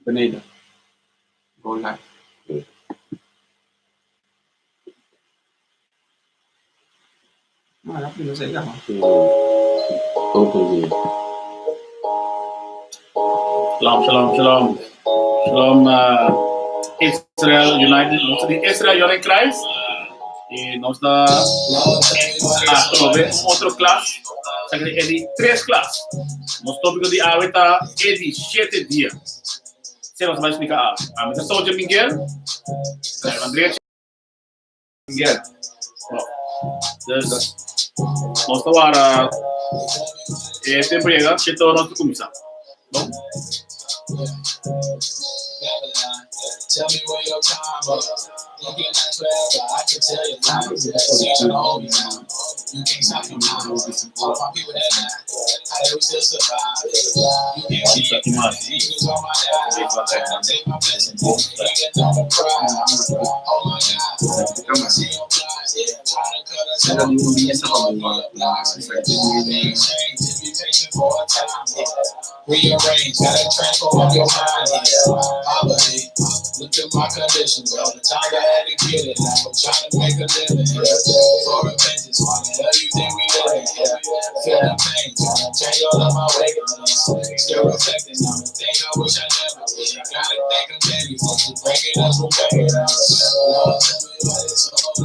Beneden. Go live. Apa yang saya kah? Shalom. Shalom, Israel United. Nós de Israel United Christ. E nós da outro classe. É de 3 classes. Nosso tópico de hoje está de 7 dias. Você vai explicar. A minha sou de Miguel. André Miguel. Dus, nós agora tempo chega, que nós começar. Bom? Tell me where your time up. Looking at 12, I can tell you time. See you know me now. You can't stop me now. All my people that die, how they still survive. You can't keep angels on my die. Take my blessing, nigga, don't cry. Oh my God, I see your flies, yeah. Trying to cut us off. Things change, just be patient for a time, yeah. Rearrange, gotta transform your mind, yeah. Poverty. Look at my condition, bro. The time I had to get it. Now I'm trying to make a living here. For repentance, why the hell you think we living here? Feel the pain, trying to change all of my wickedness. Still reflecting on the thing I wish I never did. Gotta thank them daily for bringing us from bringing us. Lord, tell me what it's all.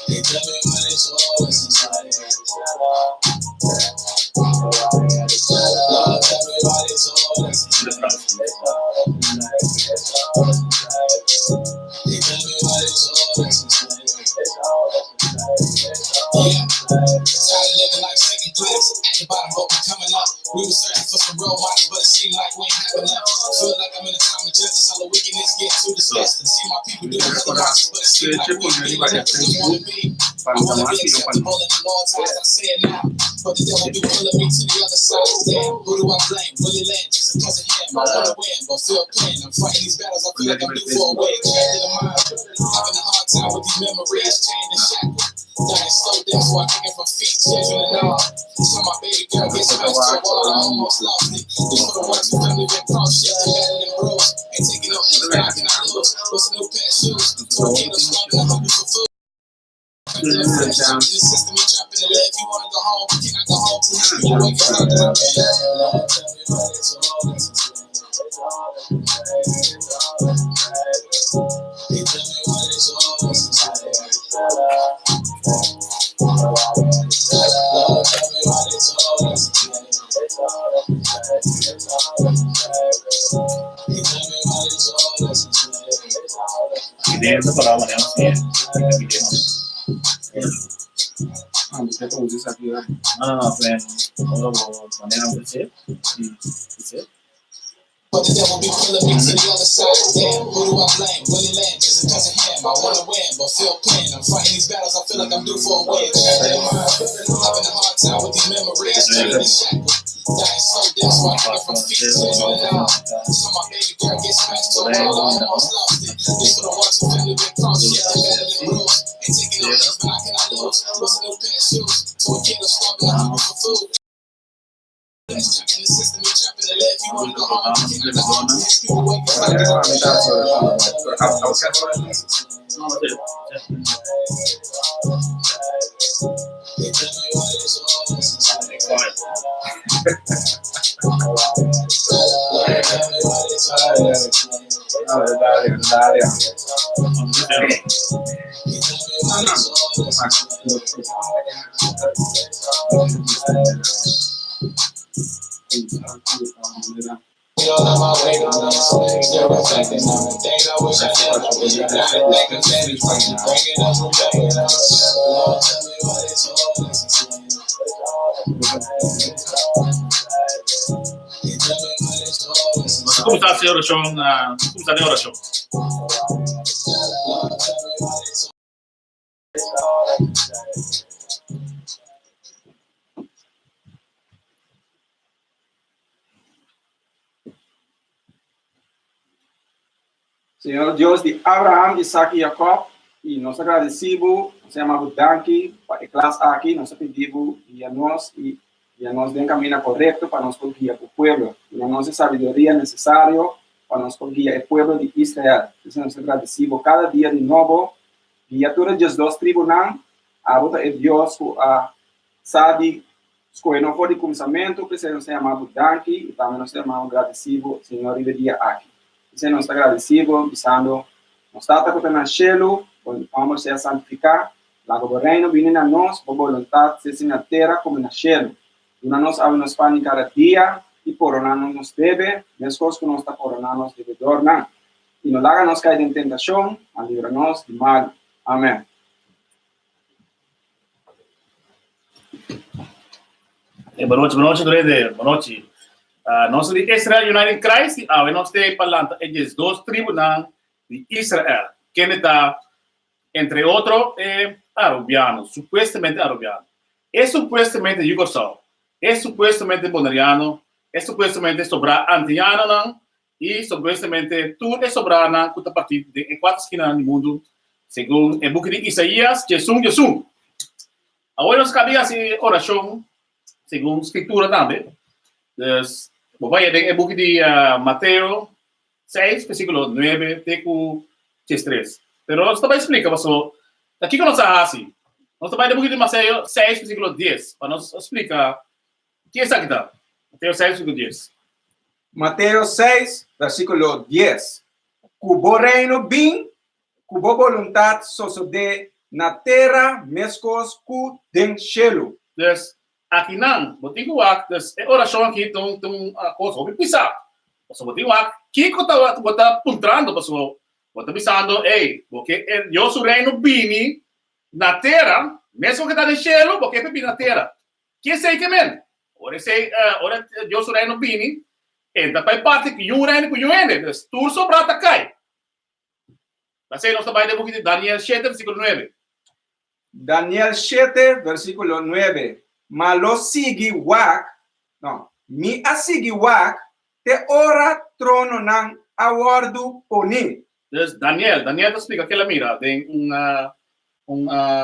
They tell me what it's all. Lord, tell me what it's all. They tell me what it's all. Tired of living like second class. At the bottom, but we coming up. We were searching for some role models, but it seemed like we ain't having enough. Feel like I'm in a time of justice. All the wickedness get too disgusting. See my people do other watches, but it seems like we ain't wanna be. I wanna be acceptable in the Lord's eyes. I say it now, but the devil be pulling me to the other side. Damn, who do I blame? Willie Land, just because of him. I wanna win, but feel pain. I'm fighting these battles. I feel like I'm due for a win. Connected to mine, having a hard time with these memories, chained and shackled. Dying slow death, so I think from feet, children and all. So my baby girl gets smashed to a wall, I almost lost it. This for the ones who family been cross shit, they better than bros. Ain't taking no L's, knocking out lose. What's a new pair of shoes? So I get no strong and I'm hungry for food. In the flesh, in the system, you trapping the leg. If you wanna go home, you cannot go home till you wake up out of the bed. Lord, tell me what it's all. They tell me what it's all. Lord, tell me what it's all. Ideia da palavra, né? Você pode usar aqui, né? Não, maneira você. But the devil be pulling me to the other side. Damn, who do I blame? Willie Land, just because of him. I wanna win, but feel pain. I'm fighting these battles, I feel like I'm due for a win. Having a hard time with these memories, chained and shackled. Dying so dead, so I get from feet to children and all. So my baby girl gets smashed to a wall, I almost lost it. This for the ones who family been cross shit, they better than rules. Ain't taking no L's, but I cannot lose. What's a new pair of shoes? So a kid will start and I'm hungry for food. In the system, you trapping the leg. If you wanna go home, you cannot go home. People wake up out of they tell me what it's all. All of my weight on them, still reflecting on the things I wish I never did. You gotta thank them daddy for bringing us from bringing us. Lord, tell me what it's all. Tell me what it's all. Come sta a oração? Come sta a oração? Lord, tell me what it's all. Senhor Deus de Abraham, Isaac e Jacob, e nós agradecemos, nós chamamos Danke, para a classe aqui, nós pedimos e a nós, e y nos den camino correcto para nos guiar el pueblo, y nos sabiduría necesario para nos guiar el pueblo de Israel. Entonces nos agradecemos cada día de nuevo, guía todas las dos tribunales, a Dios sabe, escolher não for de começamento, precisa nos chamar danke, e também nos chamar agradecido, Senhor, e dia aqui. Precisa nos agradecido, pensando, nos está com o cielo, vamos ser santificar, lá o reino vem a nós, a vontade se na terra como na cielo. E nós abrimos pão cada dia, e coronamos nos deve, as coisas que nós está coronando nos devedor, não. E não laga nos cair em tentação, a livra-nos de mal. Amém. Boa noite, Drede. Boa noite. Nós de Israel United Christ, nós temos falando de dois tribunais de Israel, que está, entre outros, arabiano, supuestamente arabiano. É supuestamente jugoslavo, é supuestamente bonariano, é supuestamente sobra antiano, e supuestamente tudo é sobrana, que está partido de quatro esquinas do mundo, segundo o book de Isaías, Jesus. Agora nós cabia essa oração, segundo a escritura também. Então, vamos ver o book de Mateus 6, versículo 9, até 13. Pero nós também explica, pastor, aqui que nós assim. Nós também no book de Mateus 6, versículo 10, para nós explicar o que é isso aqui. Mateus 6, versículo 10. Mateus 6, versículo 10. Cubo reino bem, cubo vontade sucede na terra, mescos cu den cielo. Então, aqui não, botem o ac, é oração aqui, então a coisa, vou pisar. Pastor, botem o ac, que eu está puntrando, pastor, vou estar pisando, porque eu sou reino bem na terra, mesmo que está no cielo, porque é bem na terra. Que sei que men? Ora sei, ora eu sou reino bem, entra para parte que eu reino que eu ende, tu sobrata cai. Mas aí nós trabalhamos no book de Daniel 7, versículo 9. Daniel 7, versículo 9. Malo sigi wak, no, mi asigi wak, te ora trono nang awardu poni. Então, Daniel explica que ela mira, tem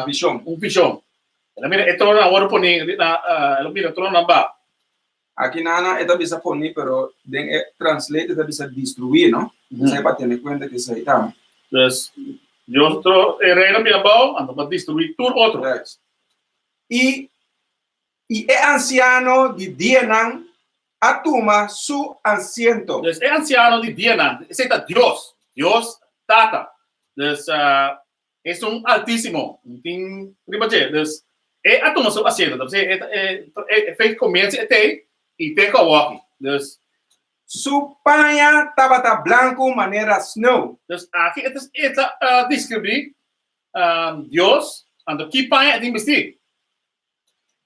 Visão. visão. Ela mira, é trono awardu poni, ela mira, trono na ba. Aqui nana esta bisa poni, pero den translate esta bisa destruir, no? Você vai ter conta que isso aí tá. Então, eu reino minha bau, ando para destruir tudo outro. E anciano de Dienan atuma su asiento. Então, é anciano de Diana, esse é Deus Tata. Então, é altíssimo, tem primeiro, então, é atuma su asiento, então, é feito começo até e tem que walk. Então, Su paña tabata blanco manera snow. então aqui é descrever Deus, ando que pai tem vestir.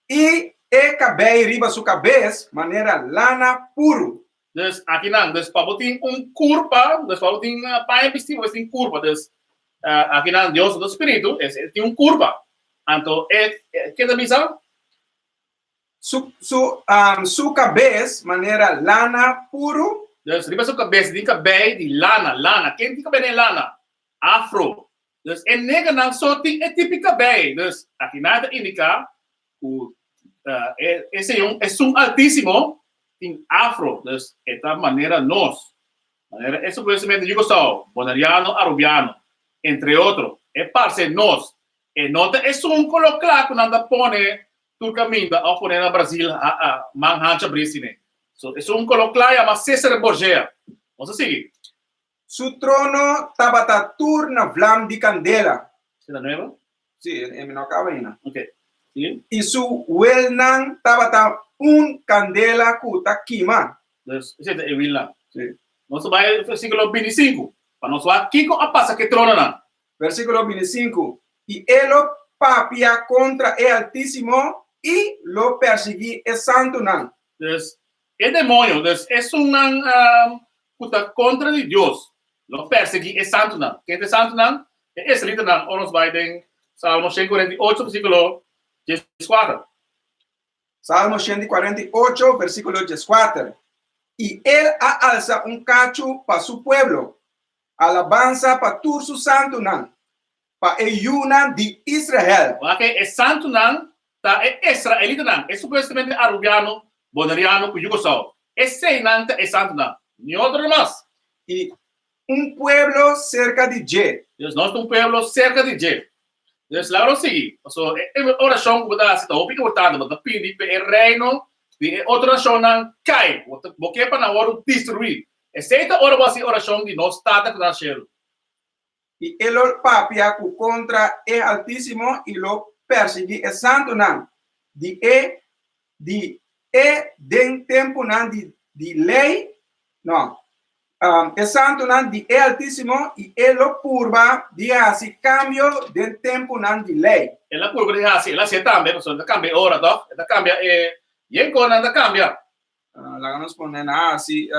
E cabello riba su cabeça manera lana puro. Então, aqui não, então, para botar curva, então, para botar pai vestir, vai ter curva. Então, aqui não, Deus do Espírito, tem curva. Então, que é misa? Su cabeça maneira lana puro. Então, riba sua cabeça, tem cabelo de lana. Quem tem cabelo de lana? Afro. Então, nega não só tem tipo cabelo. Então, aqui nada indica esse é altíssimo, tem afro. Então, esta maneira nós. Esse conhecimento jugoslavo, bonariano, arabiano, entre outros, é parte nós. E nota é colocar quando anda pone tu caminho ao poner no Brasil a manhancha brisine. So é colocar a César Borgia. Vamos seguir. Su trono tabata turna flam de candela. Será nuevo? Sí, en mi cabina. Okay. ¿Sí? Y su huelnan tabata candela cuta quima. Entonces, ese es el Vilna. Sí. Vamos a ver el versículo 25. Para nosotros, ¿qué pasa que tronan? Versículo 25. Y él lo papia contra el Altísimo y lo perseguí el santo nan. Entonces, el demonio es una contra de Dios. Lo perseguí el santo nan. ¿Qué es el santo nan? Es el nan. O nos va en Salmo 148, versículo 14. Salmo 148, versículo 14. Y él alza un cacho para su pueblo, alabanza para tu su santo nan, para el yuna de Israel. Okay, el santo nan ta israelita nan, supuestamente arubiano, bonariano, cuyugoslavo. Ese nante es santo nan. Ni otro más. Y un pueblo cerca de Je. Deus, nós temos um pueblo cerca de Je. Deus, lá nós seguimos. A oração que você está ouvindo, você pede para o reino de outra nação não cai. Porque para na hora destruir. Essa hora vai ser a oração de nós está com nascendo. Y el papia contra el Altísimo y lo persigue el santo nan. Den tempo nan de ley. No. El santo nan de el Altísimo y él lo purba de así cambio del tempo nan de ley. Ela purba de así, ela se cambia, pessoal, cambia hora, tá? Ela cambia e em quando ela cambia. Lá nos ponen así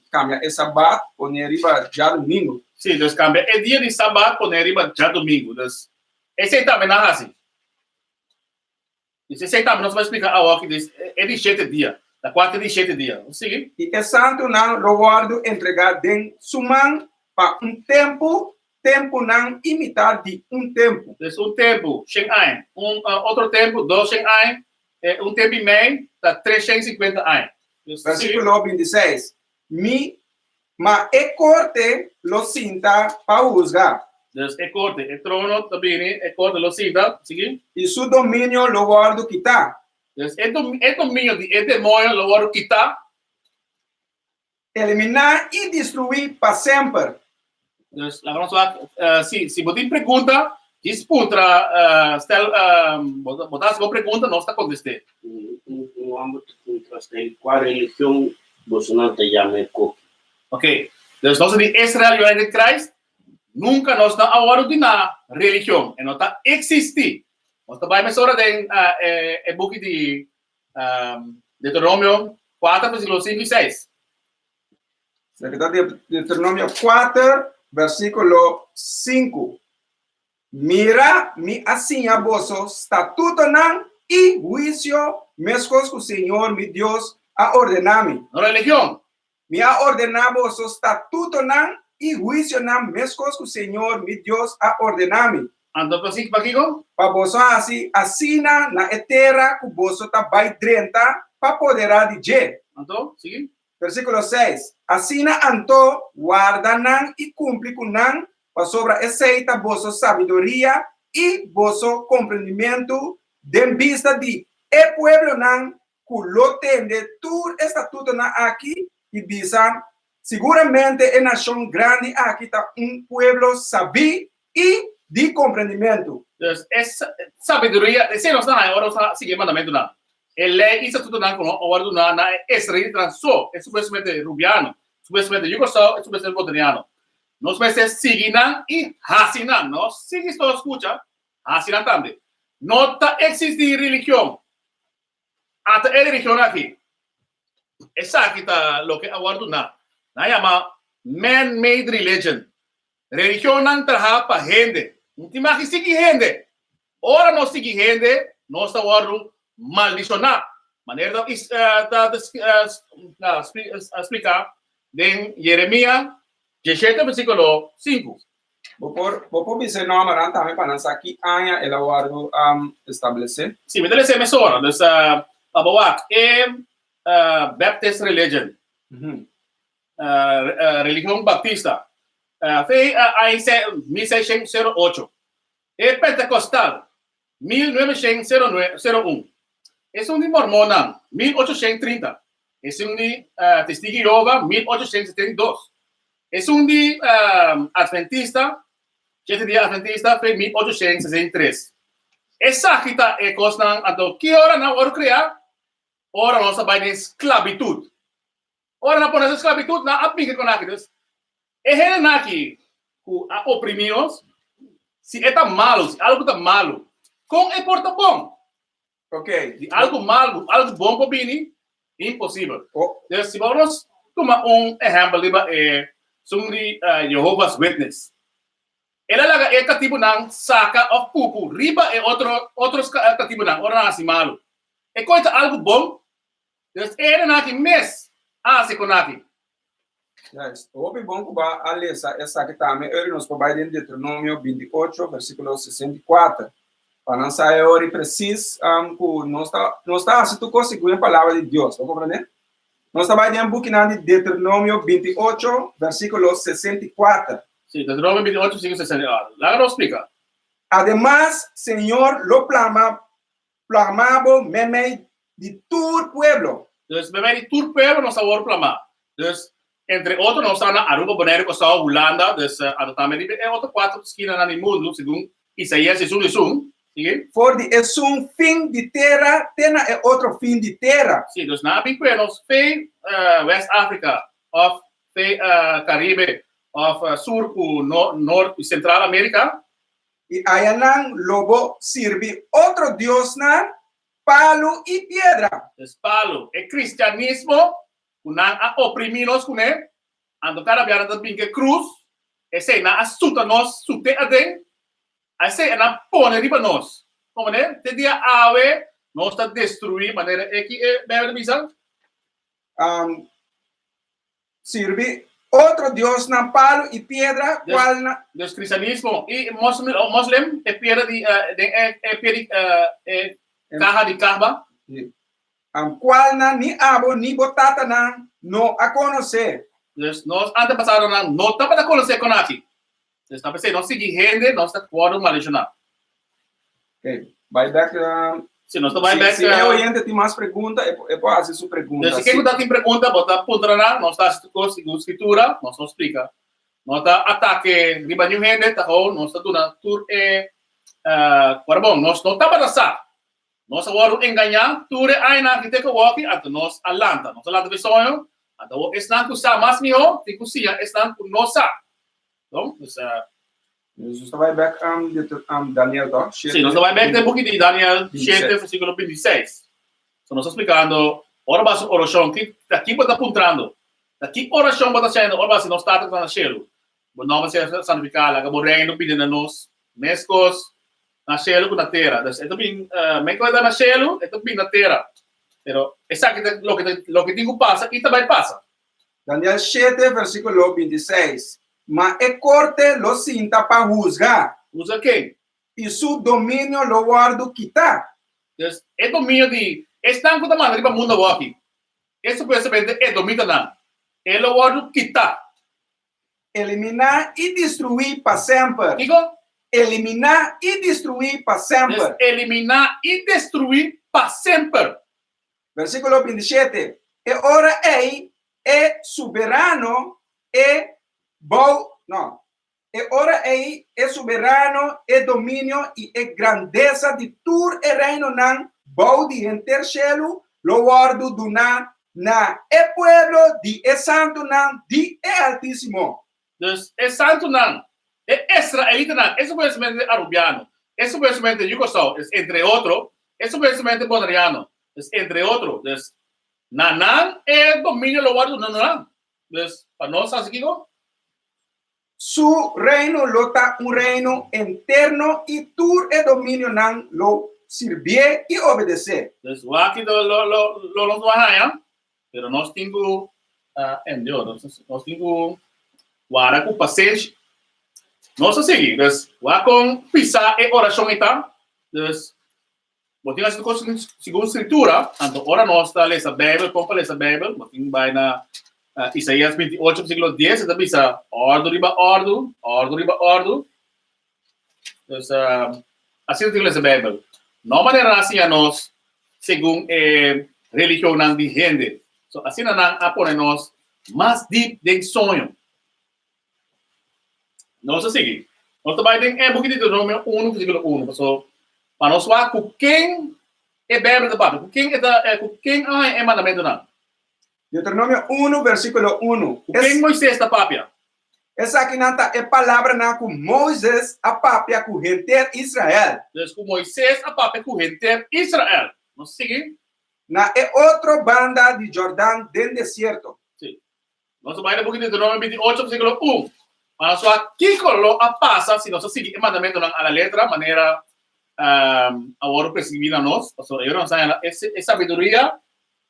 cambia el sabat poner arriba ya domingo. Sim, Deus cambia é dia de sábado, poner arriba já domingo. Deus, esse também não é assim. Esse também nós vamos explicar agora que é de 7 dias. Da 4 de 7 dias. Sim. Y el santo nan lo guardo entregar den suman para un tempo nan imitar de un tempo. Então, tempo, 100 anos. Outro tempo, 200 anos. Tempo e meio, tá 350 anos. Versículo 26. Ma e corte lo cinta para juzgar. Deus é corte, é trono também, é corte, lo cinta. Sim. Y su dominio lo guardo quitar. Deus é domínio de demônio, lo vou quitar. Eliminar y destruir para siempre. Deus, lá vamos lá. Se você pergunta, diz contra, botar sua pergunta, nós está contestando. No âmbito contraste, qual religião Bolsonaro te chama Coque? Ok. Deus, nós de Israel United Christ, nunca nós está a hora de na religião, e não está existir. Nós trabalhamos agora em book de Deuteronômio 4, versículo 5 e 6. Deuteronomio 4, versículo 5. Mira, mi assim a vossos estatuto nan y juicio mescos que o Senhor, mi Deus, a ordenado. Não religião. Me ha ordenado vossos estatuto nan y juicio nan mescos que o Senhor, mi Deus, a ordenado. Ando para aqui, Para vos assim na terra que vos está vai drenta para poder de Je. Ando, sigue. Versículo 6. Assim anto guarda nan y cumpre com nan para sobre aceita vosso sabedoria y vosso compreendimento de vista de el pueblo nan que lo tende tu estatuto nan aqui y visa seguramente en nación grande aquí está un pueblo sabio y de compreendimento. Deus, essa sabedoria, esse não está agora está seguindo mandamento não. Ele isso tudo não com ordem na Israel transou, é supostamente rubiano, supostamente jugoslavo, é supostamente botaniano. Nós precisamos seguir e racinar, nós seguimos todos escuta, racinar também. Não está existir religião. Até a religião aqui. Essa aqui está o que a ordem na chama man-made religion. Religião não trabalha para gente. Não tem mais que seguir gente. Ora não seguir gente, nós estamos ordem maldicionar. Maneira de explicar em Jeremias 17, versículo 5. Vou dizer não, mas também para nós aqui ainda ele guardo estabelecer. Sim, me dá essa hora. Dessa abawak Baptist religion. Religião baptista. Foi em 1608. E Pentecostal, 1901. Esse de Mormona, 1830. Esse de Testigo de Jeová, 1872. Esse de Adventista, 7 dias Adventista, foi 1863. Essa aqui é coisa, então, que hora não hora criar? Ora nossa vai de esclavitud. Ora não põe esclavitud, não aplica com aqueles. É ele aqui, a oprimidos, se é malo, se algo está malo, com é porta bom. Ok. De algo malo, algo bom para vir, impossível. Então, se vamos tomar exemplo de são de Jehovah's Witness. Ela é cativo não saca of pupu, riba é outros cativo não, ora assim malo. É coisa algo bom. Então, ele aqui mes, se conaqui. Yes. O bom que vai a ler essa aqui também, ele nos provide em Deuteronômio 28, versículo 64. Para nós sair hoje preciso, não está assim tu conseguir a palavra de Deus, tá compreendendo? Nós estamos em book de Deuteronômio 28, versículo 64. Sí, Deuteronomio 28, 5, 64. Lá nos explica. Además, Señor lo clamaba meme de tu pueblo. Dus we hebben die toerpueblo nos sabor plama. Dus entre outros nós estamos na Aruba, Bonaire, Costa Holanda, dus adotamos die outro quatro esquinas na mundo, segundo Isaías 61. Sigue? For de es un fin de terra, tena é outro fim de terra. Sim, dus na bique nos vee West Africa of vee Caribe of Sur ku Noord Central America. E ayanan lobo sirve outro Deus na palo e pedra. Dus palo, é cristianismo, kunang a opriminos kune, ando cada biara da binke cruz, esse na asuta nos sute adem, esse na pone riba nos. Como né? Te dia ave, nós está destruir maneira é que é bem visão. Sirve outro Deus na palo e pedra, qual na Dus cristianismo e muslim é pedra de caja de Kaaba. qual na ni abo ni botata na no a conhecer. Dus nós antepassados não tá para conhecer com aqui. Dus tá pensando, nós seguir gente, nós está quadro malignar. Okay. Vai back. Se nós vai back. Se é oriente tem mais pergunta, eu posso fazer sua pergunta. Se quem tem pergunta, bota ponta na, nós está com escritura, nós não explica. Nós está ataque ribanho gente, tá bom, nós está dando tour bom, nós não tá para passar. Nós agora enganar, tour aí na que tem que walk, até nós alanta de sonho, até o estão com sa mais melhor, tem que ser estão com nossa. Então, Nós vai back Daniel do. Sim, nós vai back de book de Daniel 7, versículo 26. So, nós explicando, ora base oração que aqui está apontando. Aqui oração está sendo, ora base nós está na cheiro. O nome se santificar, lá que o reino pedindo nos mescos na cheiro na terra. Então bem, me coisa na cheiro, então bem na terra. Pero exactamente lo que digo passa e também passa. Daniel 7, versículo 26. Mas é corte lo cinta para juzgar. Usa quem? E su domínio lo guardo quitar. Então, é domínio de estão com a maneira para o mundo aqui. Esse pensamento é domínio não. Ele lo guardo quitar. Eliminar e destruir para sempre. Digo? Eliminar e destruir para sempre. Eliminar e destruir para sempre. Versículo 27. E ora ei é soberano e E ora ei é soberano e domínio e grandeza de tur e reino nan bom de enter cielo lo guardo do na e pueblo de e santo nan de e altíssimo. Dus é santo não, é israelita não, esse conhecimento é arubiano, esse conhecimento de Yugoslávia, entre outros, esse conhecimento é bonariano, entre outros, dus nanan é domínio lo guardo nanan, dus para nós assim Su reino lota un reino interno y tur e dominio nan lo sirve y obedece. Dus aqui lo vahaya, pero nós temos en Dios, nós temos guarda com paciência. Nós assim, dus wa com pisar e oração então, dus botinha essa coisa segundo escritura, então ora nós está lesa Bíblia, como lesa Bíblia, botinha vai na Isaías 28, versículo 10, está bisa ordo riba ordo. Dus assim tem lesa Bíblia. Não maneira assim a nós, segundo religião não de gente. So assim não apone nós mais deep de sonho. Nós assim, nós também tem book de Deuteronômio 1, versículo 1. So para nós lá com quem é Bíblia da Bíblia, com quem é mandamento não. Deuteronômio 1, versículo 1. Quem Moisés da papia? Essa aqui nanta é palavra na com Moisés a papia com gente Israel. Dus com Moisés a papia com gente Israel. Nós seguimos? Na é outra banda de Jordão dentro do deserto. Sim. Nós vamos ler um pouquinho de Deuteronômio 28, versículo 1. Mas só aqui colo a passa, se nós seguimos o mandamento na letra, maneira agora perseguir a nós. Eu não sei, é sabedoria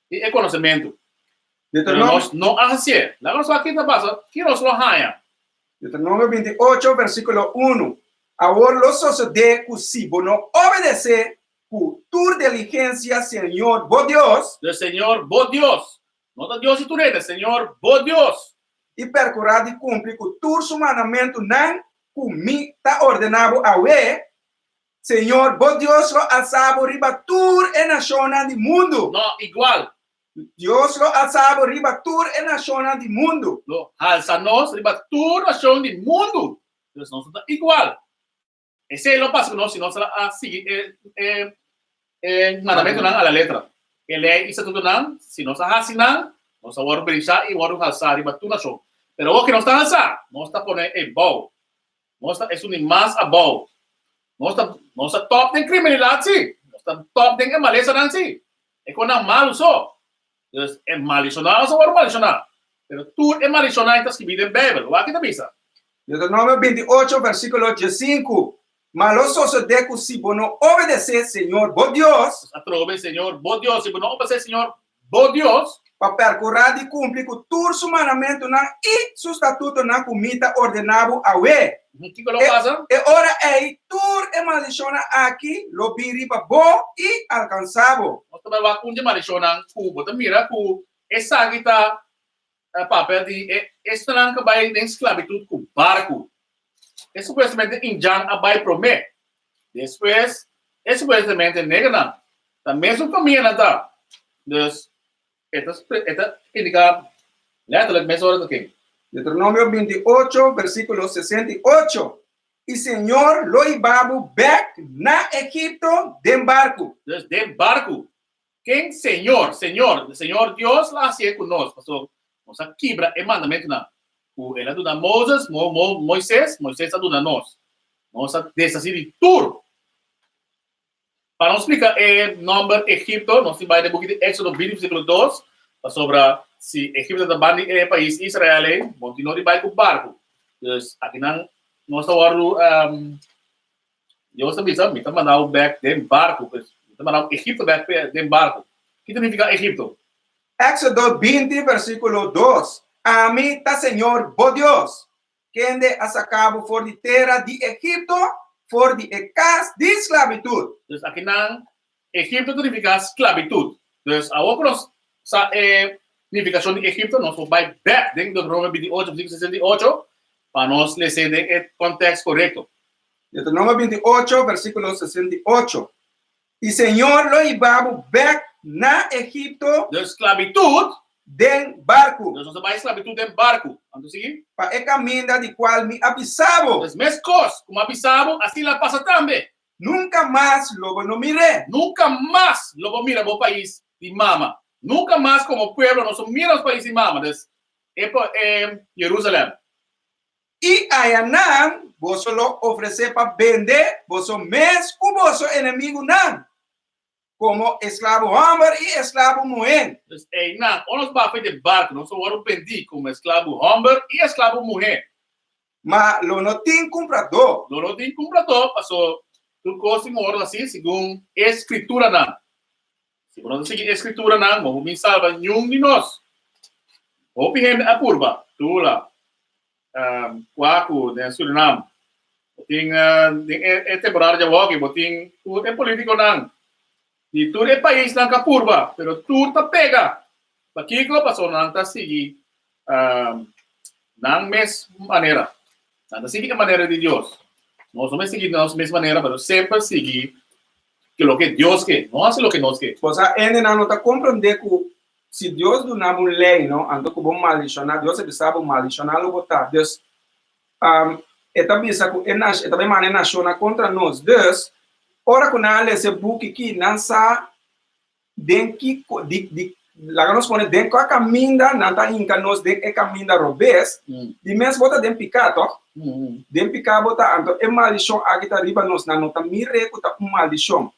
e é conhecimento. Nós não assim. Lá nós aqui está passa, que nós lo haya. Deuteronômio 28, versículo 1. Agora lo sucede que si vos no obedece con tu diligencia, Señor, vos Dios, del Señor, vos Dios. No da Dios y tú eres, Señor, vos Dios. y percurar de cumplir con tu mandamento, nan, mi ta ordenado a we, Señor, vos Dios lo alzaba riba tur en nación del mundo. No, igual. Dios lo alzaba riba tur en nación del mundo. Lo alzanos, riba tu nación del mundo. Entonces, no está igual. Ese es lo paso, no, si no se la sigue mandamento a la letra. El ley y estatuto nan, si no se hace nan, no se va a brillar y va a alzar riba tu nación. Pero vos que no está alzar, no está poner el bow. No está, es un más above. No está top de criminalidad, sí. No está top de maleza, sí. Es con un mal uso. Entonces, es malicionado, se va a malicionar. Pero tú es malicionado y estás escribiendo en Biblia. ¿Va aquí te avisa? Deuteronômio 28, versículo 5. Mas lo sucede que si vos no obedeces, Señor, vos Dios, Atrove, Señor, vos Dios. Si no obedece, Señor, vos Dios, para percurar de cumprir con tu mandamento e su estatuto na comida ordenado a we. ¿qué lo pasa? E ora é tur e maliciona aqui, lo biriba bo e alcançavo. No te va a un malicionar, cubo, te mira, cu, esa guita, papel de, esta que va a esclavitud con barco. Es supuestamente en Jan Abai Promé. Después, es supuestamente negana. También su comida nada. Entonces, esta indica, letterlijk mensen horen het ook. Deuteronômio 28, versículo 68. E Senhor lo ibabu back na Egipto de barco. Dus de barco. Quem Senhor, Senhor, Senhor Deus lá hacía conosco. Pastor, nos quebra el mandamento na. Ele ajuda Moses, Moisés ajuda nós. Nós desafio de tudo. Para nos explicar o nome Egipto, nós temos no book de Éxodo 20, versículo 2, sobre se Egipto também é país Israel, continua de baixo barco. Então, aqui nós estamos eu estou pensando, me está mandando back de barco, me está mandando Egipto back de barco. O que significa Egipto? Éxodo 20, versículo 2. A mí está Señor, vos Dios, quien de ha sacado for de terra de Egipto, for de casa de esclavitud. Dus aqui na Egipto significa esclavitud. Dus agora sa significação de Egipto nós vamos back dentro do Deuteronômio 28, versículo 68, para nós ler o contexto correto. Deuteronômio 28, versículo 68. E Senhor lo llevaba back na Egipto De esclavitud, de barco, dus nós vai esclavitud em barco. Vamos seguir? para el camino de cual me avisaba. Dus mes cos, como avisamos, assim lá passa também. Nunca más lo no miré. Nunca mais logo mira o país de mama. Nunca mais como pueblo nós miramos o país de mama. Dus Jerusalém. Y allá vos lo ofrece para vender, vos mes o vos enemigo nan, como esclavo hombre y esclavo mujer. Dus não, ons bafé de barco, nós vamos vender como esclavo homem e esclavo mulher. Ma lo no tiene comprador. Não tem comprador, passou tudo coisa em ordem assim, segundo a escritura não. Se não seguir a escritura não, vamos me salvar nenhum de nós. Ou pihim a curva, tu lá, quaco, de Suriname, tem temporário de walking, tem tudo é político não. E tudo é país não que curva, pero tudo tá pega. Aqui que passou não tá seguir não mesma maneira. Não tá seguir a maneira de Deus. Nós vamos seguir a mesma maneira, mas sempre seguir que lo que Deus quer, não hace lo que nós quer. Pues ainda não está compreender que se Deus do uma lei, não, ando com bom maldicionar, Deus é sabe maldicionar lo botar. Deus também sabe é também maneira naciona contra nós. Deus ora com ele esse book que não sa denki de lá nós pone denko a caminda não tá inca nós den é caminda robes de mês bota den picado den picado bota então é maldição aqui tá riba nós não tá mire que tá maldição.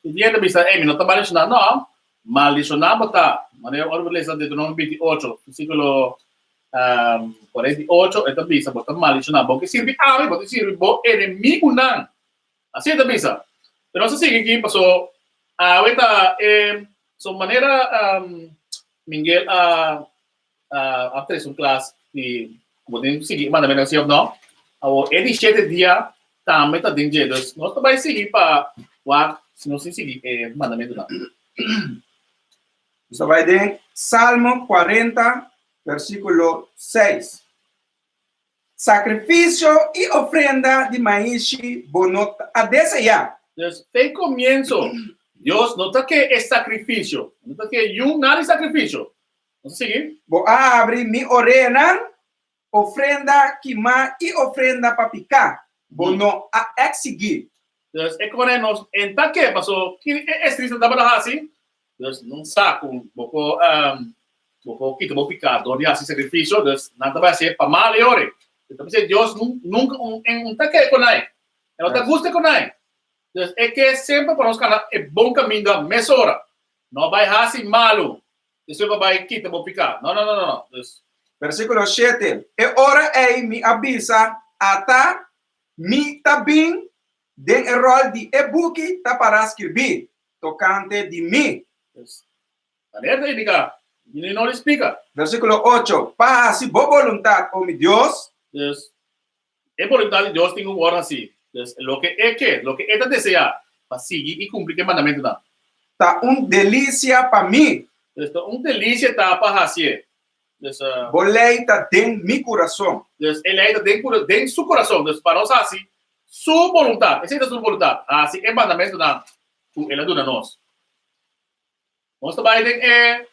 E dia bisa não tá maldicionar não, maldicionar bota, maneira ora beleza de Deuteronômio 28, versículo 48, então bisa bota maldicionar, porque serve a bota serve bo inimigo não. Assim é bisa. Pero se sigue aqui passou ahorita so maneira Miguel après son classe e como tem seguir mandamento assim não. Ao 17 dia também tá dentro de Deus. Nós também seguir para se não se seguir mandamento não. Você vai ler Salmo 40, versículo 6. Sacrifício e ofrenda de maíz bonota a desejar. Desde el comienzo, Dios no está que es sacrificio, no está que nada es sacrificio. ¿Vamos a seguir? Vou abrir mi ordenan ofrenda queimar e ofrenda para picar. Bono a exigir. Entonces, es como nos en qué pasó, es triste trabajar así. Entonces, no saco un poco quito un picar, donde hace sacrificio, entonces nada va a ser para mal y ore. Entonces, Dios nunca en un taque con nadie, no te gusta con nadie. Entonces, es que siempre para nosotros es buen camino da mesora. No va a hacer malo. Eso va a quitar un picar. No. Entonces, Versículo 7. E ora ei mi avisa ata mi tabin den errol di e-booki ta para escrever tocante de mim. manera indica, y no le explica. Versículo 8. Para si bo voluntad, oh mi Dios, Entonces, es voluntad de Dios tengo un orden así. Entonces, lo que ella desea, para seguir y cumplir el mandamiento. ¿No? ta delícia para mim. Entonces, un delicia está para hacer. Entonces, Boleita den mi coração. entonces él ha ido dentro de su corazón. Entonces, para nosotros así, su voluntad, esa es su voluntad. Así, el mandamiento, él ayuda a nosotros. Vamos a ver en el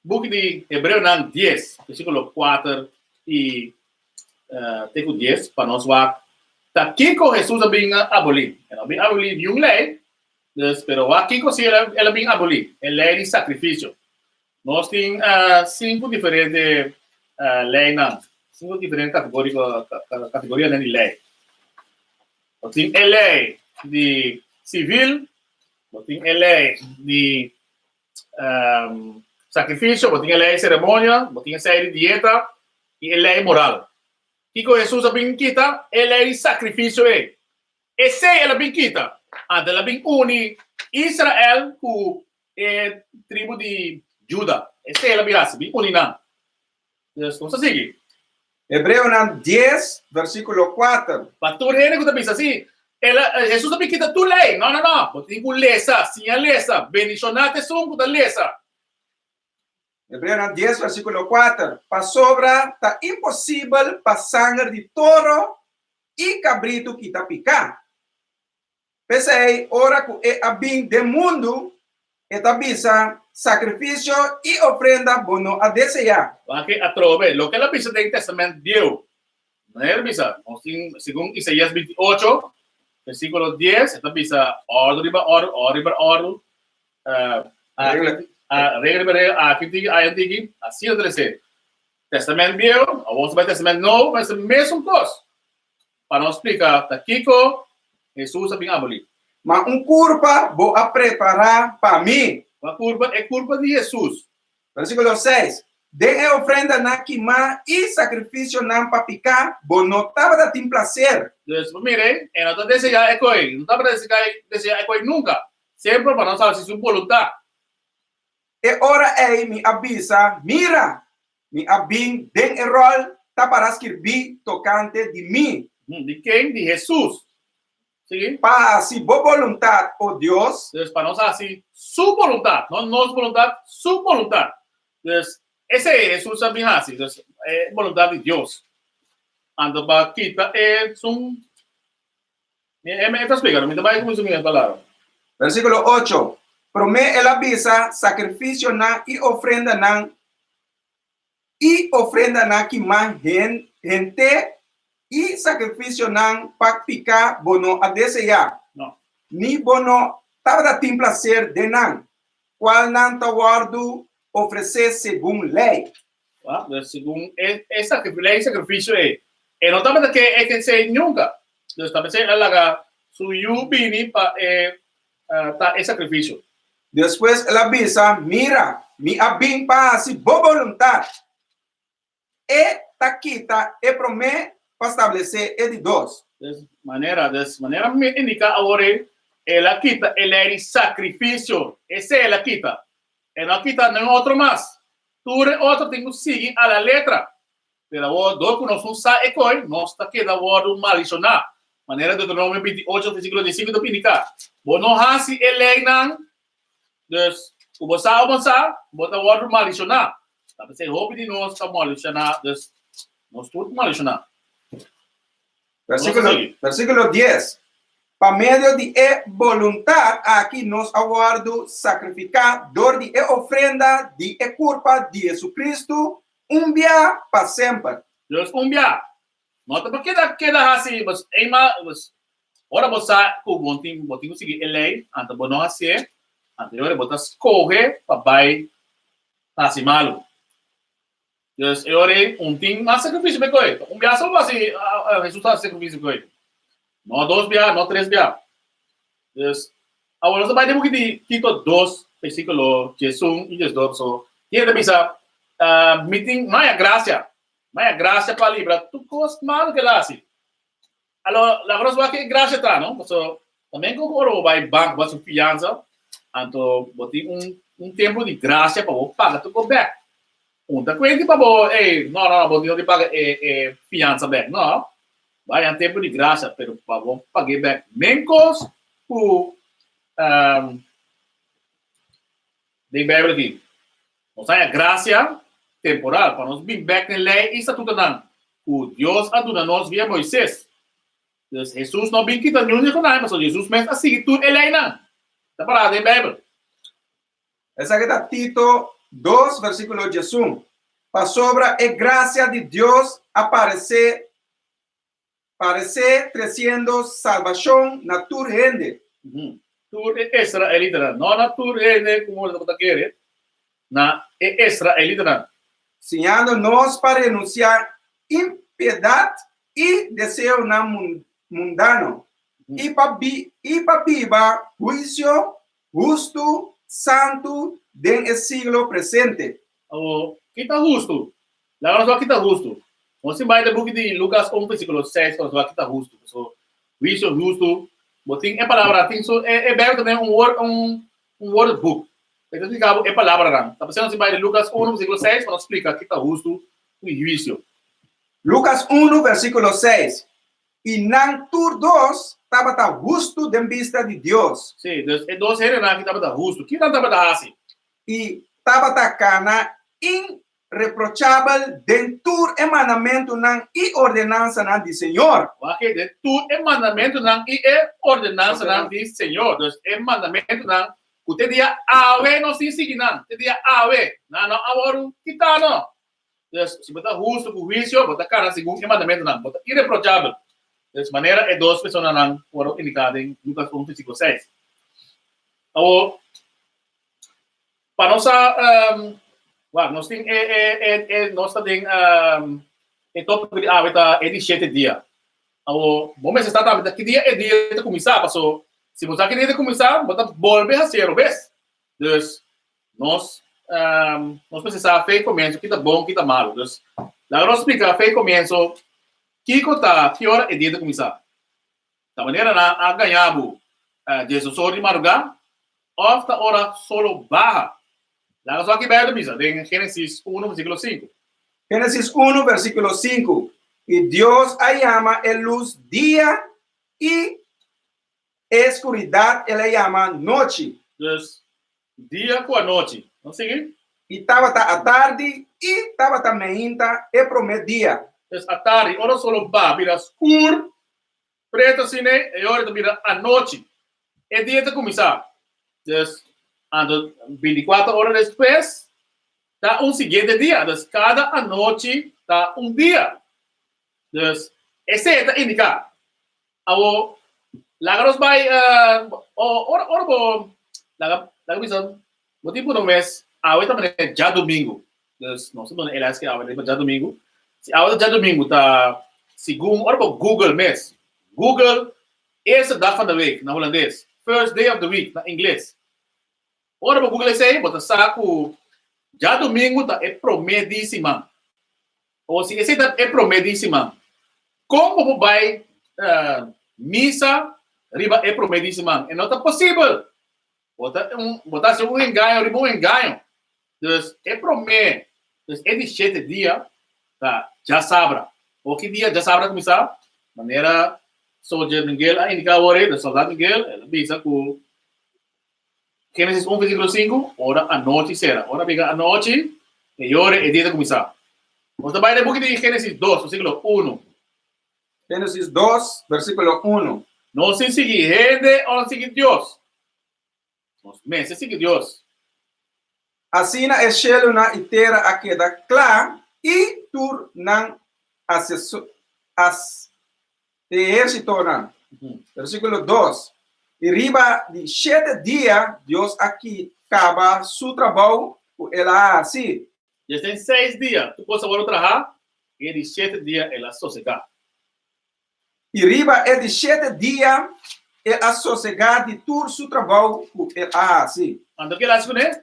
book de Hebreo 10, versículo 4 y 10, para nos ver. Aquí con Jesús también abolir. Él había abolido una ley, pero aquí con sí él había abolido la ley de sacrificio. Nós temos 5 diferentes leis, 5 diferentes categorias de lei. Nós temos a lei de civil, nós temos a lei de sacrifício, nós temos a lei de cerimônia, nós temos a lei de dieta e a lei moral. E com Jesus a bem quita, a lei de sacrifício é. Esse ela bem quita. Antes ela bem une Israel com a tribo de Judá. Esse é ela virá-se, bem unina. Vamos a seguir. Hebreo 10, versículo 4. Para tu reino que também assim, Jesus também quita tu lei. Não. Você tem que lesa, sim a lesa. Bendicionate são que lesa. Hebreo 10, versículo 4. Para sobra, está impossível para sangue de touro e cabrito que está picar. Pensei, ora que é bem do mundo, esta bisa sacrifício e ofrenda bono a desejar. Porque a trove, lo que la Biblia del Testamento dio, no es la Biblia, según Isaías 28, versículo 10, esta Biblia, oro, así es decir, Testamento viejo, vamos a ver Testamento nuevo, es el mismo cosa. Para nos explicar, Kiko, Jesús había abolido. Mas curva vou a preparar para mim. A curva é curva de Jesus. Versículo 6. Den a ofrenda na queimar e sacrifício na para picar, bo não estava da tem prazer. Então, mire, não está desejar coi, não estava desejar coi nunca. Sempre para nós fazer sua vontade. E ora ei me avisa, mira, me abin den errol tá para escrever tocante de mim. De quem? De Jesus. ¿Sí? Para si bo voluntad, oh Dios. Entonces, para nosotros así, su voluntad, no nuestra voluntad, su voluntad. Entonces, ese es Jesús también así, entonces, voluntad de Dios. Ando para quitar, es un... Me está explicando, me está explicando la palabra. Versículo 8. Promete el avisa, sacrificio na y ofrenda na que más gente e sacrifício não para picar bono a desejar. Não. Ni bono estava tem prazer de não. Qual não tawardo oferecer segundo lei. Segundo essa lei sacrifício é não estava que é que se nunca. Então estava se ela suyu bini para tá esse sacrifício. Depois ela avisa, mira, mi abim para si boa vontade. E taquita e promete para estabelecer de dois. De maneira me indica agora, ela quita, ela é sacrifício. Esse ela quita. Ela quita não outro mais. Tudo outro tem que seguir a letra. Pero do que nós não sabe coi, nós está que da word malicionar. Maneira Deuteronômio 28, versículo 15 do Pinica. Bono hasi elei nang, dus, ubasa, bota o outro malicionar. Tapi saya hope de nós está malicionar, dus, nós tudo malicionar. Versículo 10. Para meio de voluntad, aqui nos aguardo sacrificar, dor de ofrenda, de culpa de Jesucristo, dia para sempre. Dus, dia. Nota para queda assim, mas mas ora você com botinho seguir ele, anta bono assim, anterior botas corre para vai assim malo. Dus ore ting mas sacrifício me coi. Dia só assim, resultado sacrifício coi. No 2 dia, no 3 dia. Dus agora nós vai ter que Tito 2 versículo Jesus e Jesus so. E ele bisa meeting Maya graça para libra tu cost mal que lá assim. Alors la grossa que graça tá, não? So também com o vai banco vai sua fiança, então botar tempo de graça para pagar tu back. Da quindi para não botar de pagar fiança back, não. Vai tempo de graça, pero para pagar back menos o de Bíblia aqui. Ou seja, graça temporal, para nós vir back na lei e estatuto não. O Deus aduna nós via Moisés. Dus Jesus não vem quitar nenhum de nós, mas Jesus mesmo assim tudo ele aí não. Está parado em Bíblia. Essa aqui está Tito 2, versículo 1. Para sobre a graça de Deus aparecer trazendo salvação na tua gente. Tu israelita, não na tua gente como você quer. Na israelita. Ensinando nós para renunciar impiedade e desejo mundano. E para viver juízo justo, santo, do siglo presente. Kita justo. Lá nós kita justo. Você vai da book de Lucas 1, versículo 6, nós vai kita justo. So, juízo justo. Botin é palavra, tem so é bem também word book. Então, é palavra não. Tá pensando se vai de Lucas 1, versículo 6, para explicar que está justo o juízo. Lucas 1, versículo 6. E não todos estava justo de vista de Deus. Sim, é dois reis que estava justo. Que não estava assim? E estava cana irreprochável dentro do mandamento e ordenança do Senhor. Ok, dentro do mandamento e ordenança do Senhor. Então, o mandamento não. Você dia awe não se seguir não. Você dia awe. Não agora kita não. Então, se você justo com juízo, você cara segundo o mandamento não. Você irreprochável. Dessa maneira, é duas pessoas não foram indicadas em Lucas 1, versículo 6. Então, para nós temos nós também top de awe tá 17 dias. Então, vamos estar também que dia é dia de começar, passou. Se você quer começar, você volta a ser o best. Então, nós precisamos fazer começo, que está bom, que está malo. Então, agora explica, fazer começo, que hora é dia de começar. Da maneira a ganhamos Jesus de madrugada, ou a hora solo barra. Lá só que vai do misa, em Gênesis 1, versículo 5. Gênesis 1, versículo 5. E Deus a chama a luz dia e escuridão ele chama noite. Dus, dia com a noite. Não sei. E estava a tarde e estava a meinta e promete dia. Dus, a tarde, hora solo ba, vira escuro, preto assim, né? E hora vira a noite. É dia de começar. Dus, ando 24 horas depois, tá seguinte dia. Dus, cada noite tá dia. Dus, esse é indicar. Awo, lagros vai ora bo laga bisa motivo do mês awe também é já domingo. Dus, não sei onde elas que awe já domingo. Se awe já domingo tá segundo ora bo Google mês. Google eerste dag van de week na holandês. First day of the week na inglês. Ora bo Google sei, bota saco já domingo tá é promedíssima. Ou se esse tá é promedíssima. Como vai missa riba é promedíssima. E não está possível. Botar se engano, riba engano. Então, é promê. Então, é de 7 dias, tá? Já sabra. O que dia já sabra começar? Maneira soldier Miguel, a indicador do soldado Miguel, ele avisa que Gênesis 1, versículo 5, ora a noite será. Ora, biga a noite, e ora é dia de começar. Vamos trabalhar no book de Gênesis 2, versículo 1. Gênesis 2, versículo 1. Não se sigue gente ou não sigue Deus. Não se sigue Deus. Assim na eshelo na itera a queda clá e tur nan as exército nan. Versículo 2. E riba de 7 dias, Deus aqui acaba seu trabalho, ela assim. Já tem 6 dias. Tu pode agora trabalhar, e de 7 dias ela sossegar. E riba é de 7 dias, ela sossegar de todo seu trabalho, ela assim. Ando que ela escolhe?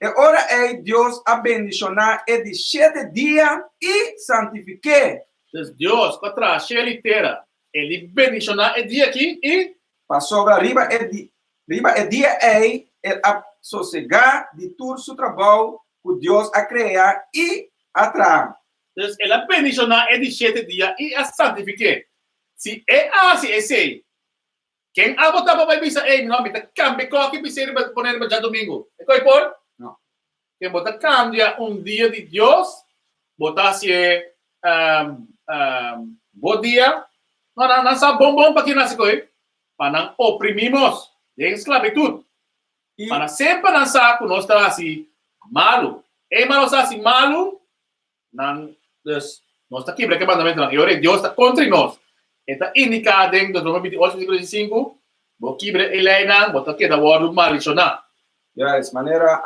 E ora é Deus abençoar é de 7 dias e santifique. Então, Deus, contra a cheia inteira, ele bendicionar é dia aqui e passou a riba é dia é a sossegar de todo seu trabalho que Deus a criar e atrás. Então, ela bendicionar é de 7 dias e a santifique. Se é assim, é assim. Quem a botar para bisa, não, me cambia qualquer bisa para poner para domingo. É que por? Não. Quem botar cambia dia de Deus, botar se bom dia, não sabe bom para quem nasce coi, para não oprimimos de esclavitud. Para sempre não sabe que nós está assim malo. Mas nós assim malo, não está aqui para que mandamento não. E ora Deus está contra nós. Está indicado em Deuteronômio 28, versículo 5, vou quebrar ele não, botar que da word maldicionar. Yes, maneira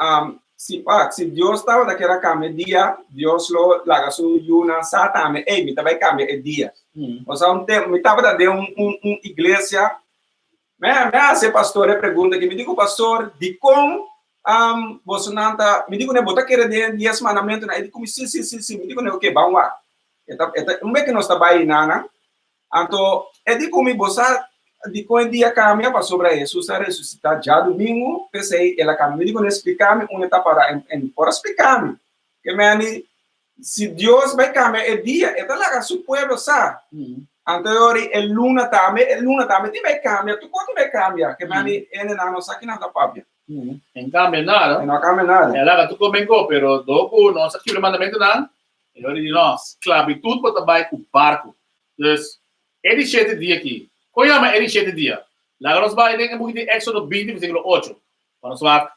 se Deus estava daquela cama dia, Deus lo laga su yuna satame, me também cama é dia. Ou seja, tempo, me estava dando igreja, se pastor pergunta que me digo pastor, de como você não tá, me digo né, botar que de 10 mandamentos, né, como sim, me digo né, o que bom lá. Então, que nós está aí nana. Então, é de como você de quando dia caminha para sobre Jesus a ressuscitar já domingo, pensei ela caminha, me digo não explicar-me onde está para por explicar-me. Que me se Deus vai caminhar é dia, é lá que seu povo sabe. Então, é luna também tem vai cambiar, tu pode vai cambiar, que me ele não sabe que nada para Em cambio nada. não cambia nada. Ela tu comentou, pero dopo não sabe o mandamento não. Ele diz nós, esclavitud para trabalhar com barco. Então, é de 7 dias aqui. Qual é de 7 dias? Lá nós vamos ver um de Éxodo 20, versículo 8. Vamos lá.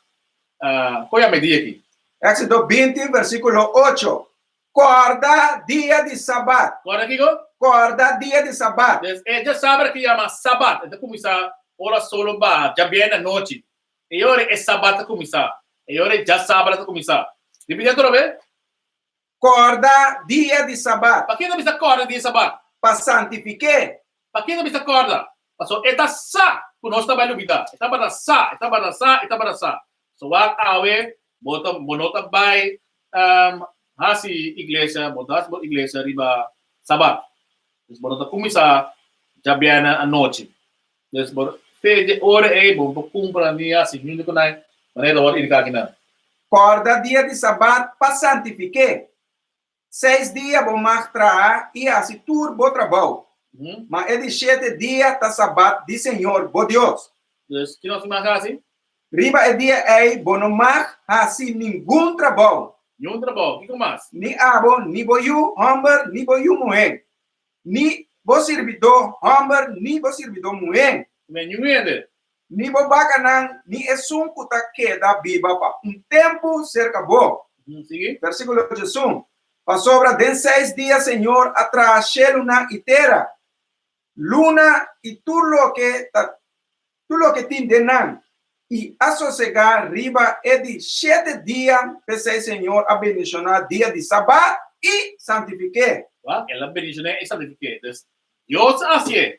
Qual é o dia aqui? Éxodo 20, versículo 8. Corda dia de sabat. Corda aqui, Corda dia de sabat. Já sabe que chama sabat. Então começa hora solo ba, já vem a noite. E hora é sabat começar. E hora já sábado começar. Repita outra vez. Corda dia de sabat. Para que não precisa corda dia de sabat? Para santificar. Para que não precisa corda? Pastor, eta sa, kung nós trabalho vida. Eta para sa. So, wag awe, monota bay, hasi iglesia, botas bot iglesia riba sabat. Des monota kumisa, jabiana a noche. Des bot fede ore bom kumpra niya si hindi ko na manera ore inikakina. Corda dia de sabat para santificar. 6 dias vou mostrar e assim turbo trabalho. Mas é de 7 dias da sabat de Senhor, bo Deus. Des kino si makasi? Riba é dia bo não mar assim nenhum trabalho. Yung trabalho, que mais? Ni abo, ni boyu, homem, ni boyu mulher. Ni bo servidor, homem, ni bo servidor mulher. Men yung yun Ni bo bacanang, ni esum kuta queda biba pa tempo cerca bo. Sige. Versículo 18. Pa sobra de 6 dias, Senhor, atrás luna e terra. Luna e tudo lo que tem de nan. E a sossegar riba é de 7 dias, pensei, Senhor, abençoar dia de sabat e santifique. Ela bendicionou e santifique. Deus assim,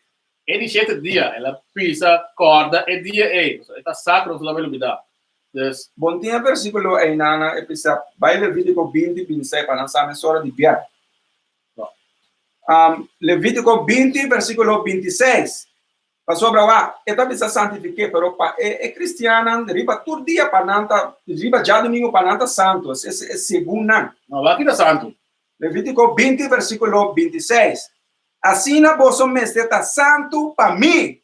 é de 7 dias, ela pisa, corda, é dia está sacro, não vai olvidar. Bom dia, versículo aí, Nana, episódio, vai Levítico 20, 26, para não saber só de piar. Levítico 20, versículo 26. Pastor Brawa, esta bisa santifique, pero é cristiana, riba todo dia para nanta, riba já domingo para nanta santo, é segundo não. Não, aqui está santo. Levítico 20, versículo 26. Assim na vosso mestre tá santo para mim.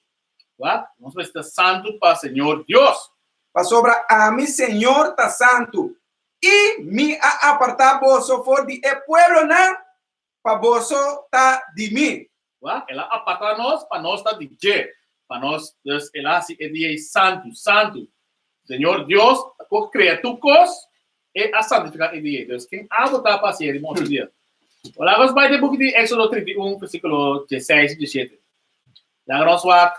¿va? Nós vamos estar santo para Senhor Deus. Para sobra a mi Senhor tá santo. E me a apartar vosso for de pueblo na para vosso tá de mim. ¿va? Ela aparta nós para nós estar de quê? Para nós, Deus, ela se é dia santo, santo. Senhor Deus, com criaturas e a santificar é dia. Deus, quem abre tá para ser, irmão, dia. Olha, vamos para o book de Éxodo 31, versículo 16 e 17. Lá nós vamos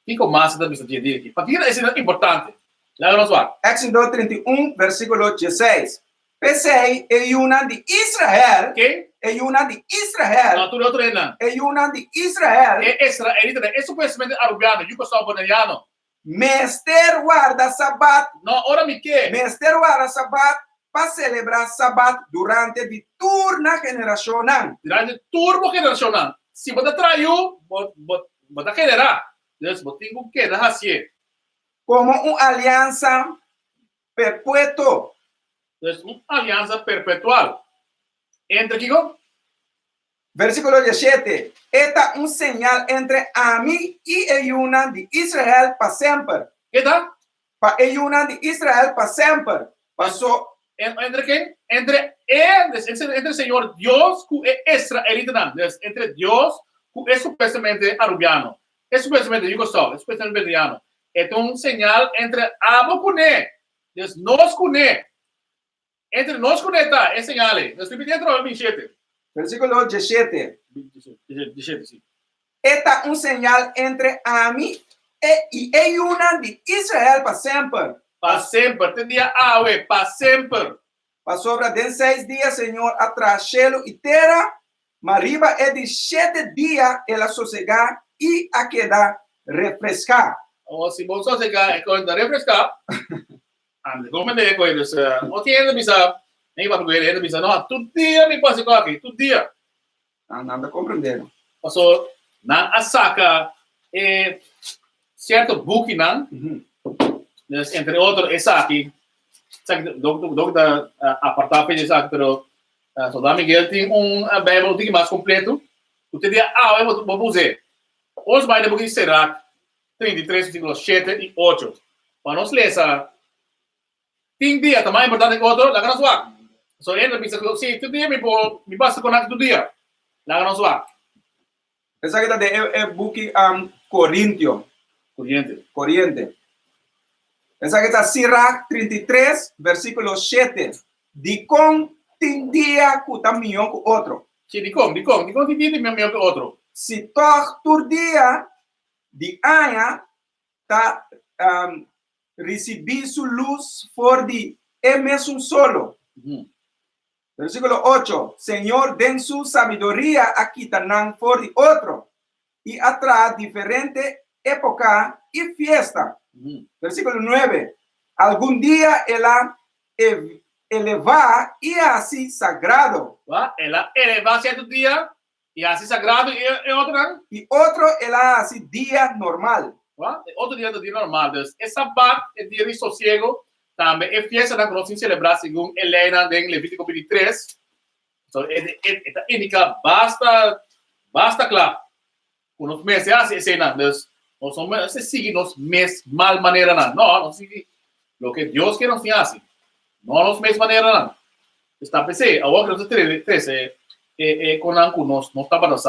fica mais da missa dia aqui. Para que isso é importante. Lá nós vamos. Éxodo 31, versículo 16. Pensei em uma de Israel. Ok? Em uma de Israel. Não, tudo outro não. Em uma de Israel. É Israelita, é isso conhecimento arabiano, eu sou bonaiano. Mester guarda sabat. Não, ora me que? Mester guarda sabat para celebrar sabat durante de turna geração. Durante turbo generacional. Se você traiu, você generar. Deus, você tem que dar assim. Como uma aliança perpétua. Deus, uma aliança perpetual. Entre aqui, Versículo 17. Esta um sinal entre a mim e Euna de Israel para sempre. que tá? Para Euna de Israel para sempre. Passou. Entre quem? Entre o Senhor Deus e israelita. Entre Deus e supostamente arabiano. É supostamente jugoslavo, é supostamente boliviano. É um sinal entre abo com ele. Deus, nós com ele. Entre nós com ele, tá? É sinal. Nós temos que entrar no 27. Versículo 17. 17, sim. Esta um sinal entre a mim e Euna de Israel para sempre. Para sempre. Tem dia awe, para sempre. Para sobra de 6 dias, Senhor, atrás cielo e terra. Mariba é de 7 dias ela sossegar e a quedar refrescar. O se você chegar com a refrescar, ande como é que eles não tem ainda bisa, nem para ver ainda bisa, não, todo dia me passa aqui, todo dia. Nada compreendendo. Passou na asaca certo book não, entre outros essa aqui, sabe, do da apartar para essa, pero só dá Miguel tem Bíblia tem mais completo, o dia eu vou usar. Hoje vai depois de Serac 33, versículos 7 e 8. Para nós ler essa, tem dia também importante que outro, lá que nós vamos. Só entra e pensa que se todo dia me basta conectar todo dia. Lá que nós vamos. Essa aqui é book Corintio. Corriente. Essa aqui está Sirac 33, versículo 7. De com tem dia que está melhor que outro. Sim, de com tem dia melhor que outro. Se todo dia de anha tá receber sua luz for de mesmo solo. Versículo 8. Senhor, den su sabedoria aqui tanan for de outro e atrás diferente época e fiesta. Versículo 9. Algum dia ela elevar e assim sagrado. Ela eleva certo dia e assim sagrado e outro não. E outro ela assim dia normal. Outro dia do dia normal. Essa parte é dia de sossego. Também é fiesta que nós celebrar segundo Helena em Levítico 23. Então, é indica basta claro. Quando os meses assim, cena, nós somos seguimos mes mal maneira não. Não seguimos o que Deus quer nos assim. Não nos mes maneira não. Está pensei, a outra dos 13 é com nós não está para nós.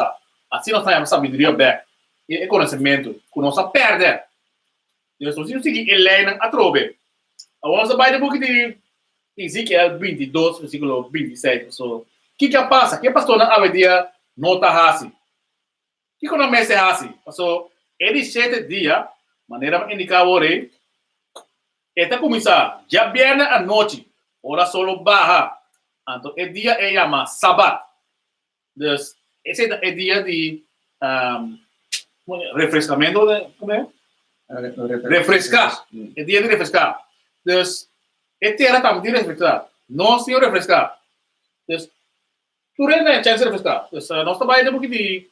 Assim nós temos sabedoria back. É conhecimento, que nós perde. Deus nos seguir Helena a trobe. Vamos a Bible book de Ezequiel 22, versículo 26. So, que passa? Que pastor na avedia não está assim? Que quando mês é assim? So, ele 7 dias, maneira indicar o rei, está começar já viernes à noite, hora solo baja. Então, o dia é chama Sabat. Esse é o dia de refrescamento, como é? Refrescar. É dia de refrescar. Dus, este era também de refrescar. Não se refrescar. Dus, tu não tem chance de refrescar. Dus, nós trabalhamos um pouquinho de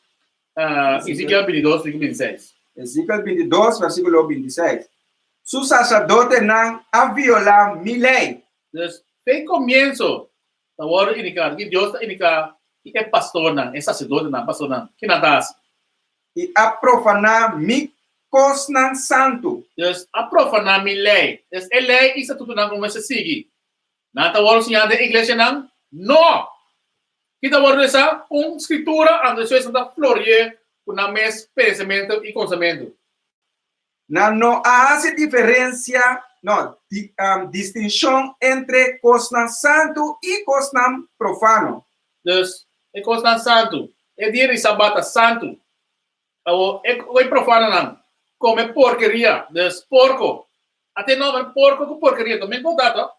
Ezequiel 22, versículo 26. Ezequiel 22, versículo 26. Su sacerdote não a violar mi lei. Dus, tem começo. Agora indicar que Deus indica que é pastor não, é sacerdote não, pastor não, que nada assim. E a profanar mi cosnan santo. Dus a profanar mi lei. Dus a lei isso tudo não como se sigue. Nada o senhor da igreja não, não. Kita word essa escritura ando isso da florie una mes pensamento e conhecimento. No hace diferencia, no, distinción entre cosnan santo y cosnan profano. Dus é cosnan santo, é dia de sabata santo. É profano não. Come porqueria, dus porco. Até não é porco com porqueria, também contato.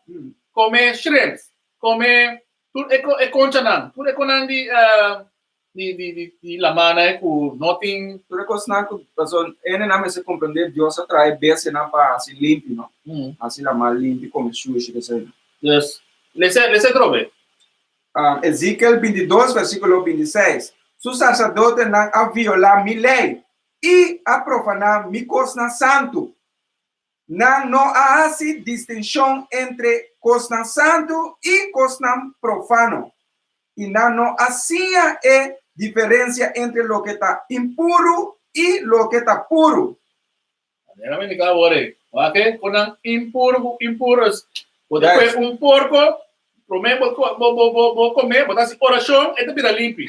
Come shrimps, come tudo é concha não. Tudo é conan de lamana com nothing. Tudo cosnan que pastor, ele não se compreender Deus atrai bem na para assim limpo, não? Assim la mal limpo como sushi que sei. Dus lese trove. Ezequiel 22 versículo 26. Su sacerdote não a violar mi lei e a profanar mi cosnan santo. No hace distinción entre cosnan santo y cosnan profano. Y no hacía diferencia entre lo que está impuro y lo que está puro. Realmente cada hora, ¿ok? Con impuros. Después un porco, prometo vou comer, botar assim oração, é de vida limpo.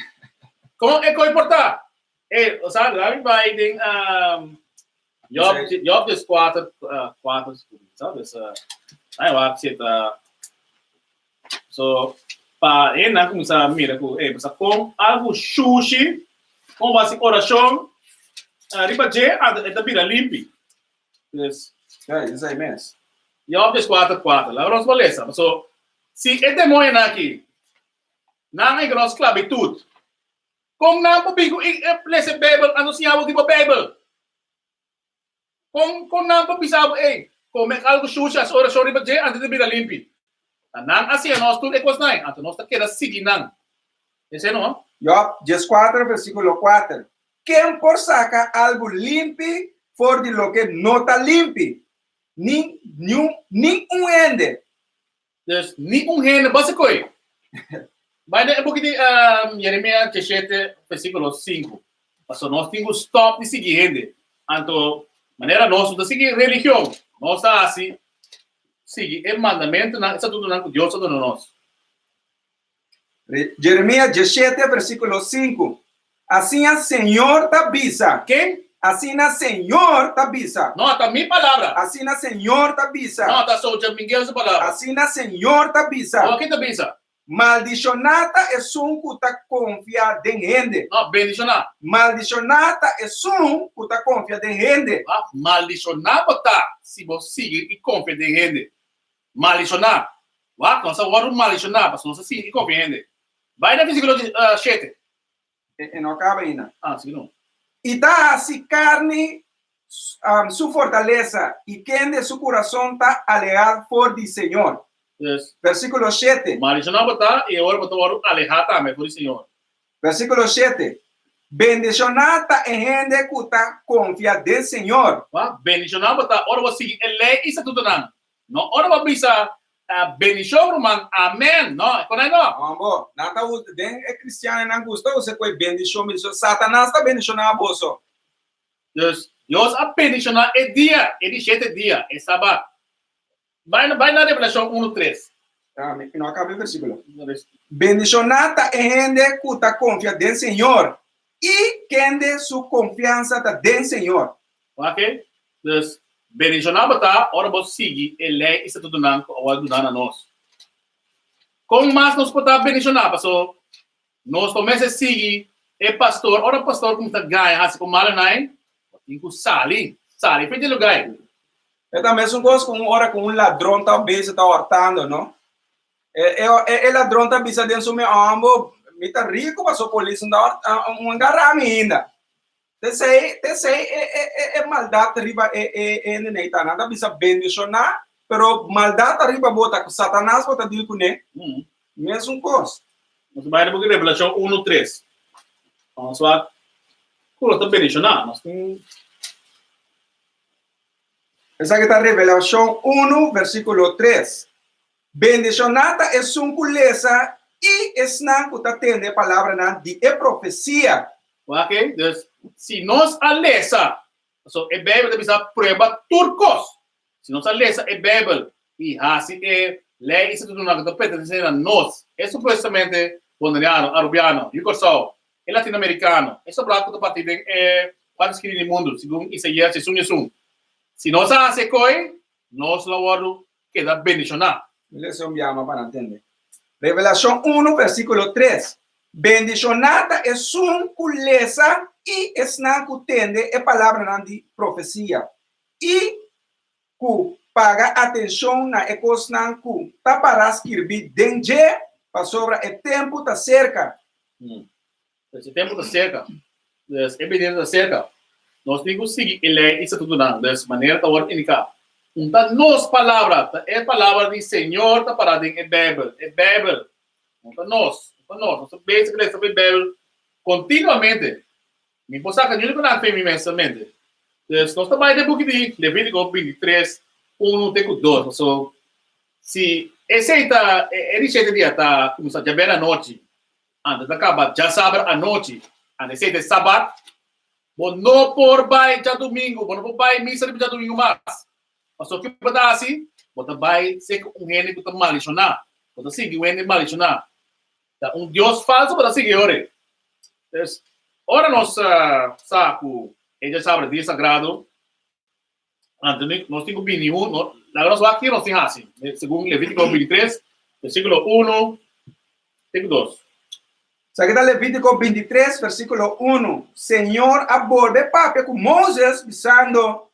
Como é que importa? O sea, lá vai tem Job des quatro, sabe? Aí vai ser so para ena começar a mirar com com algo sushi, com base oração, riba je é da vida limpa. Yes. Isso aí mesmo. Job des quatro, lá nós beleza. So se é demônio aqui, não é grossa esclavitud. Como não pobigo lese Bible, anunciava tipo Bible. Kung não pisava, como algo sujo, as orações riba je antes de vida limpa. Nang assim nós tudo é coisa não, então nós tá querendo seguir não. Esse não? Job 14 versículo 4. Quem por saca algo limpo for de lo que não está limpo, nem ende. Dus niet omheen, basta koi. Bij de boek die Jeremia 17 versículo 5. Paso nós temos stop de seguir. Anto maneira nós de seguir religião. Nós está assim seguir o mandamento na essa tudo não Deus está nós. Jeremia 17 versículo 5. Assim a Senhor te avisa. Quem? Assim a Senhor te avisa. Não, tá minha palavra. Assim a Senhor te avisa. Não, tá só de Miguel essa palavra. Assim a Senhor te avisa. O que te avisa? Maldicionata é que tá confia em gente. Não, bendicionar. Maldicionata é que tá confia em gente. Maldicionar botar se você seguir e confia em gente. Maldicionar. Nós agora maldicionar, mas não se seguir e confia em gente. Vai na versículo 7. Não acaba ainda. Sim, não. E dá assim carne sua fortaleza e quem de seu coração está alegado por o Senhor. Yes. Versículo 7. Maldicionar botar e agora botar alejar também por o Senhor. Versículo 7. Bendicionata é gente que está confiada no Senhor. Bendicionar botar, agora você seguir lei isso tudo não. Não, agora vai pensar bendição romano. Amém. Não, quando não. Amor, nada usa, é cristiano não gosta você coi bendição, Satanás está bendicionando você. Dus Deus a bendicionar é dia, é de 7 dia, é sábado. Vai na Revelação 1:3. Não acaba o versículo. Bendicionata é gente que está confiada no Senhor e quem de sua confiança está no Senhor. Ok? Dus bendicionar botar, ora você seguir ele isso tudo não, o ajudar a nós. Como mais nós podemos bendicionar, pastor? Nós começamos a seguir o pastor, ora pastor como está ganha, assim como mal não é? Tem que salir, foi de lugar. Eu também sou gosto com ladrão talvez está hortando, não? O ladrão está pensando dentro do meu amor, me está rico, passou polícia não agarrar ainda. Te sei é maldade arriba nem tá nada bisa bendicionar, pero maldade arriba bota Satanás bota dele com ele. Mesmo coisa. Nós vai na Revelação 1:3. Vamos lá. Como está bendicionar? Nós essa aqui está Revelação 1, versículo 3. Bendicionata é culeza E esnan que tá tendo a palavra na de profecia. Ok? Dus, se nós a lesa, so, a Bíblia bisa prueba turcos. Se nós a lesa a Bíblia, e assim é, lei isso tudo na que está dizendo nós, é supostamente boliviano, arabiano, yugoslavo, é latino-americano, é só branco do partido é quase que no mundo, segundo Isaías, se nós a hace coi, nós lo vamos queda bendicionado. Isso me ama para entender. Revelação 1, versículo 3. Bendicionada é um culesa e esnan que tende a palavra de profecia. E que paga atenção na ecosnan que tá para escrever dentro para sobre o tempo está cerca. Esse tempo está cerca. É evidente está cerca. Nós temos que seguir ele isso tudo não, dessa maneira está ordem indicar. Então, nos palavras, é palavra do Senhor está parada em Bíblia, é Bíblia. Então, nós basically essa Bíblia continuamente. Me posso que não é para mim imensamente. Nós também de book de Levítico 23, 1 até 2. So, se esse está, esse dia está começando já bem à noite, antes de acabar, já sabe à noite, antes de sábado, bom não por vai já domingo, bom não por vai missa já domingo mais. Mas o que pode assim, bota vai ser gene que está maldicionado, bota seguir o gene maldicionado. Deus falso para seguir ore. Ora nós saco, ele já sabe de sagrado. Antes nós temos opinião, nós aqui nós temos assim, segundo Levítico 23, versículo 1, versículo 2. Isso aqui está Levítico 23, versículo 1. Senhor aborde papia com Moisés, bisando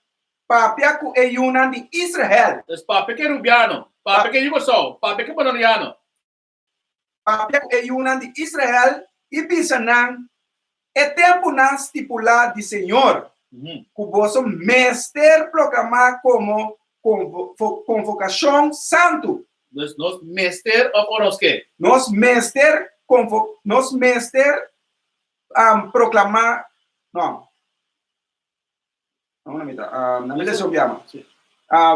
papia com Eyuna de Israel. Es papia que rubiano, papia que yugoslavo, papia que boloniano. Papia com Eyuna de Israel e bisanan é tempo na estipulado de Senhor. Que vosso mestre proclamar como convocação santo. Nos mestre of nos que? Nos mestre proclamar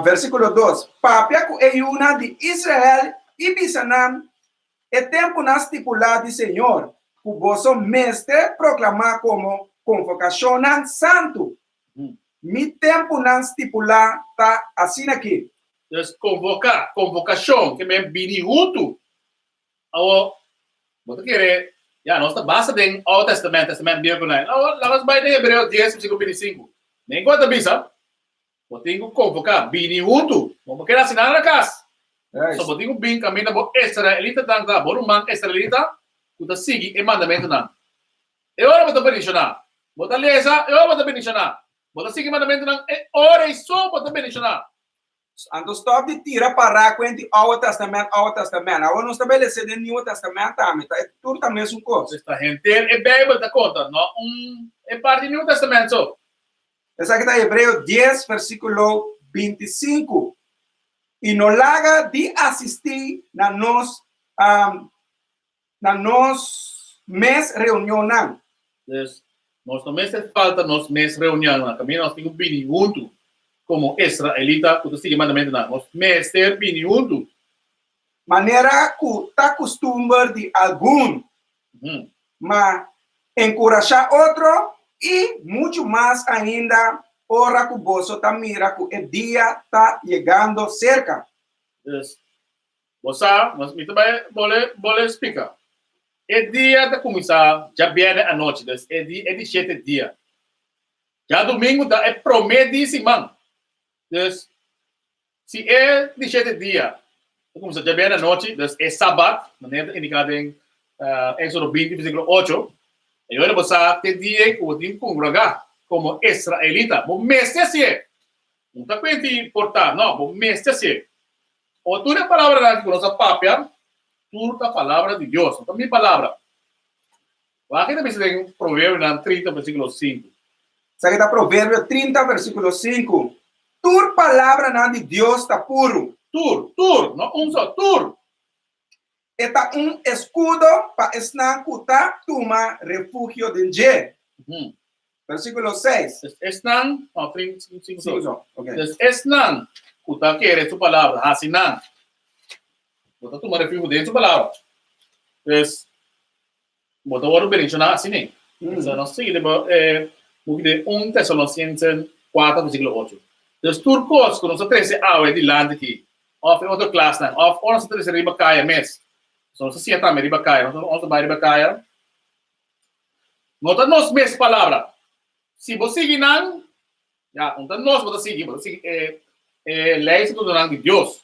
versículo 2. Papia com Eyuna de Israel e bisanam é tempo na estipulado de Senhor. Que vosso mestre proclamar como convocação santo. Mi tempo não estipular tá assim aqui. Convocação, que me bini junto. Ao, você quer, já nós tá basta em Old Testamento bíblico né. Nós vai em Hebreu 10, versículo 25. Nem conta bisa. Você tem que convocar bini junto. Vamos querer assinar na casa. Só você tem que vir caminho da israelita tanga, bom man israelita, que sigue o mandamento não. Eu não vou bendicionar. Bota lesa, eu vou bendicionar. Bota seguir o mandamento não. Ora e só vou bendicionar. Então, stop de tirar para com o Old Testamento. Agora não estabelecer o Novo Testamento também. É tudo a mesma coisa. Esta gente é Bíblia da conta, não é parte do Novo Testamento. Essa aqui está Hebreu 10, versículo 25. E não larga de assistir na nos mês reunião não. Nós também se falta nos mês reunião, também nós temos bem junto como israelita, que sigue mandamento não. Nós mês ter bem junto. Maneira que está costumbre de algum, mas encorajar outro e muito mais ainda, ora que você está mira que o dia está chegando cerca. Você, mas me também vou explicar. O dia de começar, já vem à noite, é de 7 dias. Já domingo é prometido, se é de 7 dias, começa já vem à noite, é sábado, maneira indicada em Éxodo 20, versículo 8. E agora você tem dia que você tem que congregar como israelita. Bom, mestre assim é. Não está quente importar, não, bom, mestre assim é. Ou tu é a palavra que nossa papia, tu é a palavra de Deus, não é a minha palavra. Aqui também tem Provérbio 30, versículo 5. Isso aqui está Provérbio 30, versículo 5. Tua palavra de Deus está puro. Tur, não só, tur. Está escudo para esnacutar tuma refúgio de G. Versículo 6. Esnan, não, 35. Okay. Esnan, kuta querer tu palavra, hasinan. Bota tu refúgio de tu palavra. Entonces, bota ahora mencionar así, ¿no? Entonces, no sé, de 1 Tesalonicenses 4, versículo 8. Entonces, turcos, con nosotros 13 aves de land aqui. Of outra classe, né? Of nós 13 riba caia mes. Só se sienta me riba caia, nós vai riba caia. Nota nos mes palavra. Se você seguir não, já, então nós vamos seguir, leis do nome de Deus.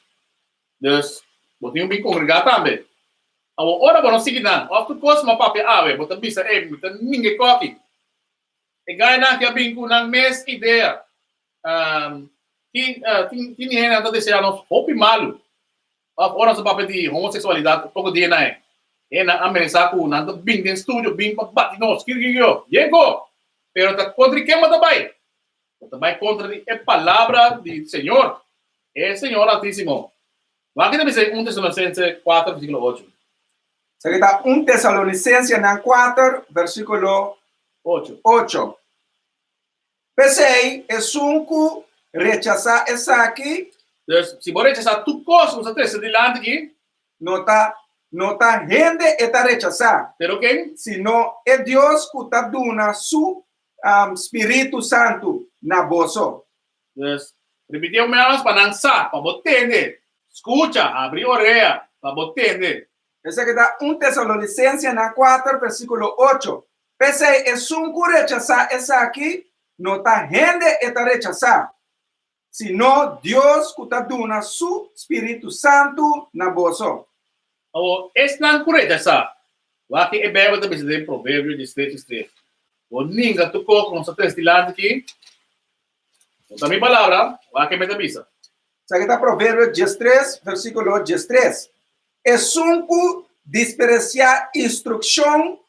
Dus, você tem bem congregar também. Agora vamos seguir não. Of turcos, mas papai ave, você bisa, você ninguém coque. E ganha não que a bem com mes ideia. Tinha gente que deseja nos roupa malo. Ora sa papel de homossexualidade pouco dia na na amenaça com nada bem dentro estúdio bem para bater nós que chegou pero tá contra quem mata vai também contra a palavra do Senhor Senhor Altíssimo lá que dice 1 Tesalonicenses 4 versículo 8 Seguida 1 Tesalonicenses 4 versículo 8. Pensei, é sunco rechazar essa aqui. Se você rechazar tu coisa, você tem que delante aqui. Nota gente está rechazar. Pero quem? Sino é Deus que está dando su Espírito Santo na bolsa. Repetiu menos para dançar, para entender. Escuta, abrir a orelha, para entender. Essa que está 1 Tesalonicenses 4 versículo 8. Pensei, é sunco rechazar essa aqui. Nota gente está rechazar. Sino Deus que está dando su Espírito Santo na bolsa. Esse não é correto, essa. Lá que é bem também de Provérbios 16:3. O ninguém tocou com os três de lado aqui. Então, minha palavra, lá que me avisa. Aqui está Provérbios 13, versículo 13. É sunco despreciar instrução.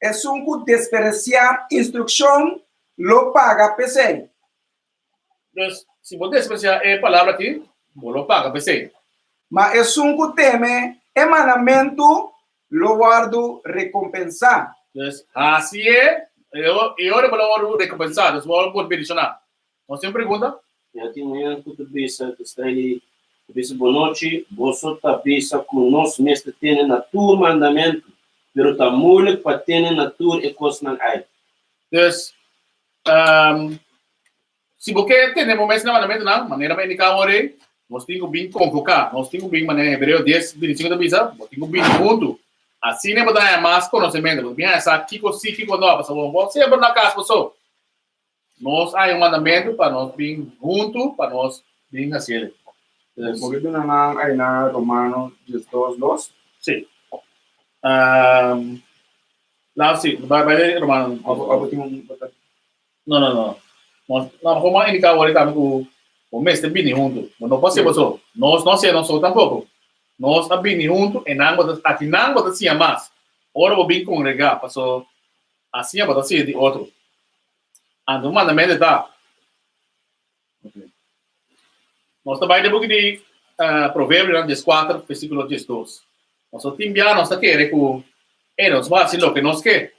É sunco despreciar instrução, lo paga PC. Entonces, si vos desprecias la palabra aquí, vos lo pagas, PC. Mas é sunco teme, emanamento, lo guardo recompensar. Entonces, así es, y ahora lo guardo recompensar, entonces vos lo bendicionar. ¿No se pregunta? Já tinha que tu bisa, que está ali, bisa boa noite, você tá bisa com nós mesmo tendo na tua mandamento, pero tá muito para ter na tua e coisa não aí. Entonces, se você tem um momento de mandamento, não, maneira para indicar agora, nós temos bem convocar, nós temos bem maneira Hebreu 10, 25 da bisa, nós temos bem junto. Assim não dá mais conhecimento, bem essa aqui com nós, você é na casa, pessoal. Nós há mandamento para nós bem junto, para nós bem assim. Porque tu não aí na Romanos 12:2. Sim. Lá sim, vai Romano. Não. Nós vamos indicar agora também o mês de bem junto. Não pode ser pessoal. Nós não somos tampouco. Nós a bem junto e não aqui não pode assim mais. Ora vou bem congregar, passou assim pode ser de outro. Ando mandamento está. Nós também depois de Provérbios 4, versículo 12. Nós timbiar nós quer que nós vai assim o que nós quer.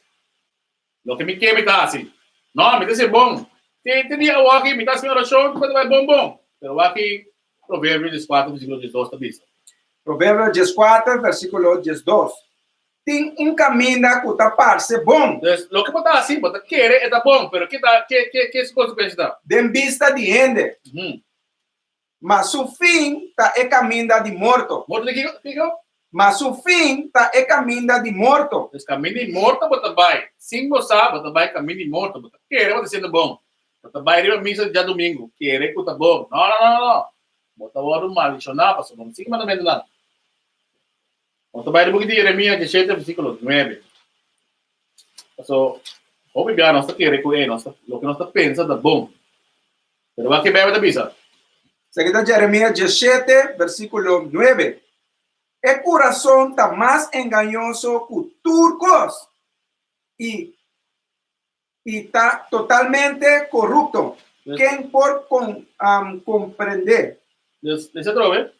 O que me quer me dá assim. Não, me dá bom. Tem dia o aqui me dá assim oração, quando vai bom. Pero aqui Provérbios 4, versículo 12 também. Provérbios 4, versículo 12. Tem caminho que está parece bom. Lo que pode assim, pode querer é tá bom, pero que as consequências dá? De vista de gente. Mas o fim está é caminho de morto. Morto de que? Mas o fim está é caminho de morto. Pues caminho de morto bota vai. Sim, você bota vai caminho de morto, bota querer bota sendo bom. Bota vai ir a missa dia domingo, querer que tá bom. Não. Bota hora maldicionar, passou não siga mandamento lá. Bota vai depois de Jeremias 17 versículo 9. Passou o biblia nós querer que nós o que nós pensa tá bom. Pero vai que vai da bisa. Seguida Jeremias 17 versículo 9. El corazón está más engañoso que turcos y está totalmente corrupto. ¿Quién por comprender? Deixa eu ver.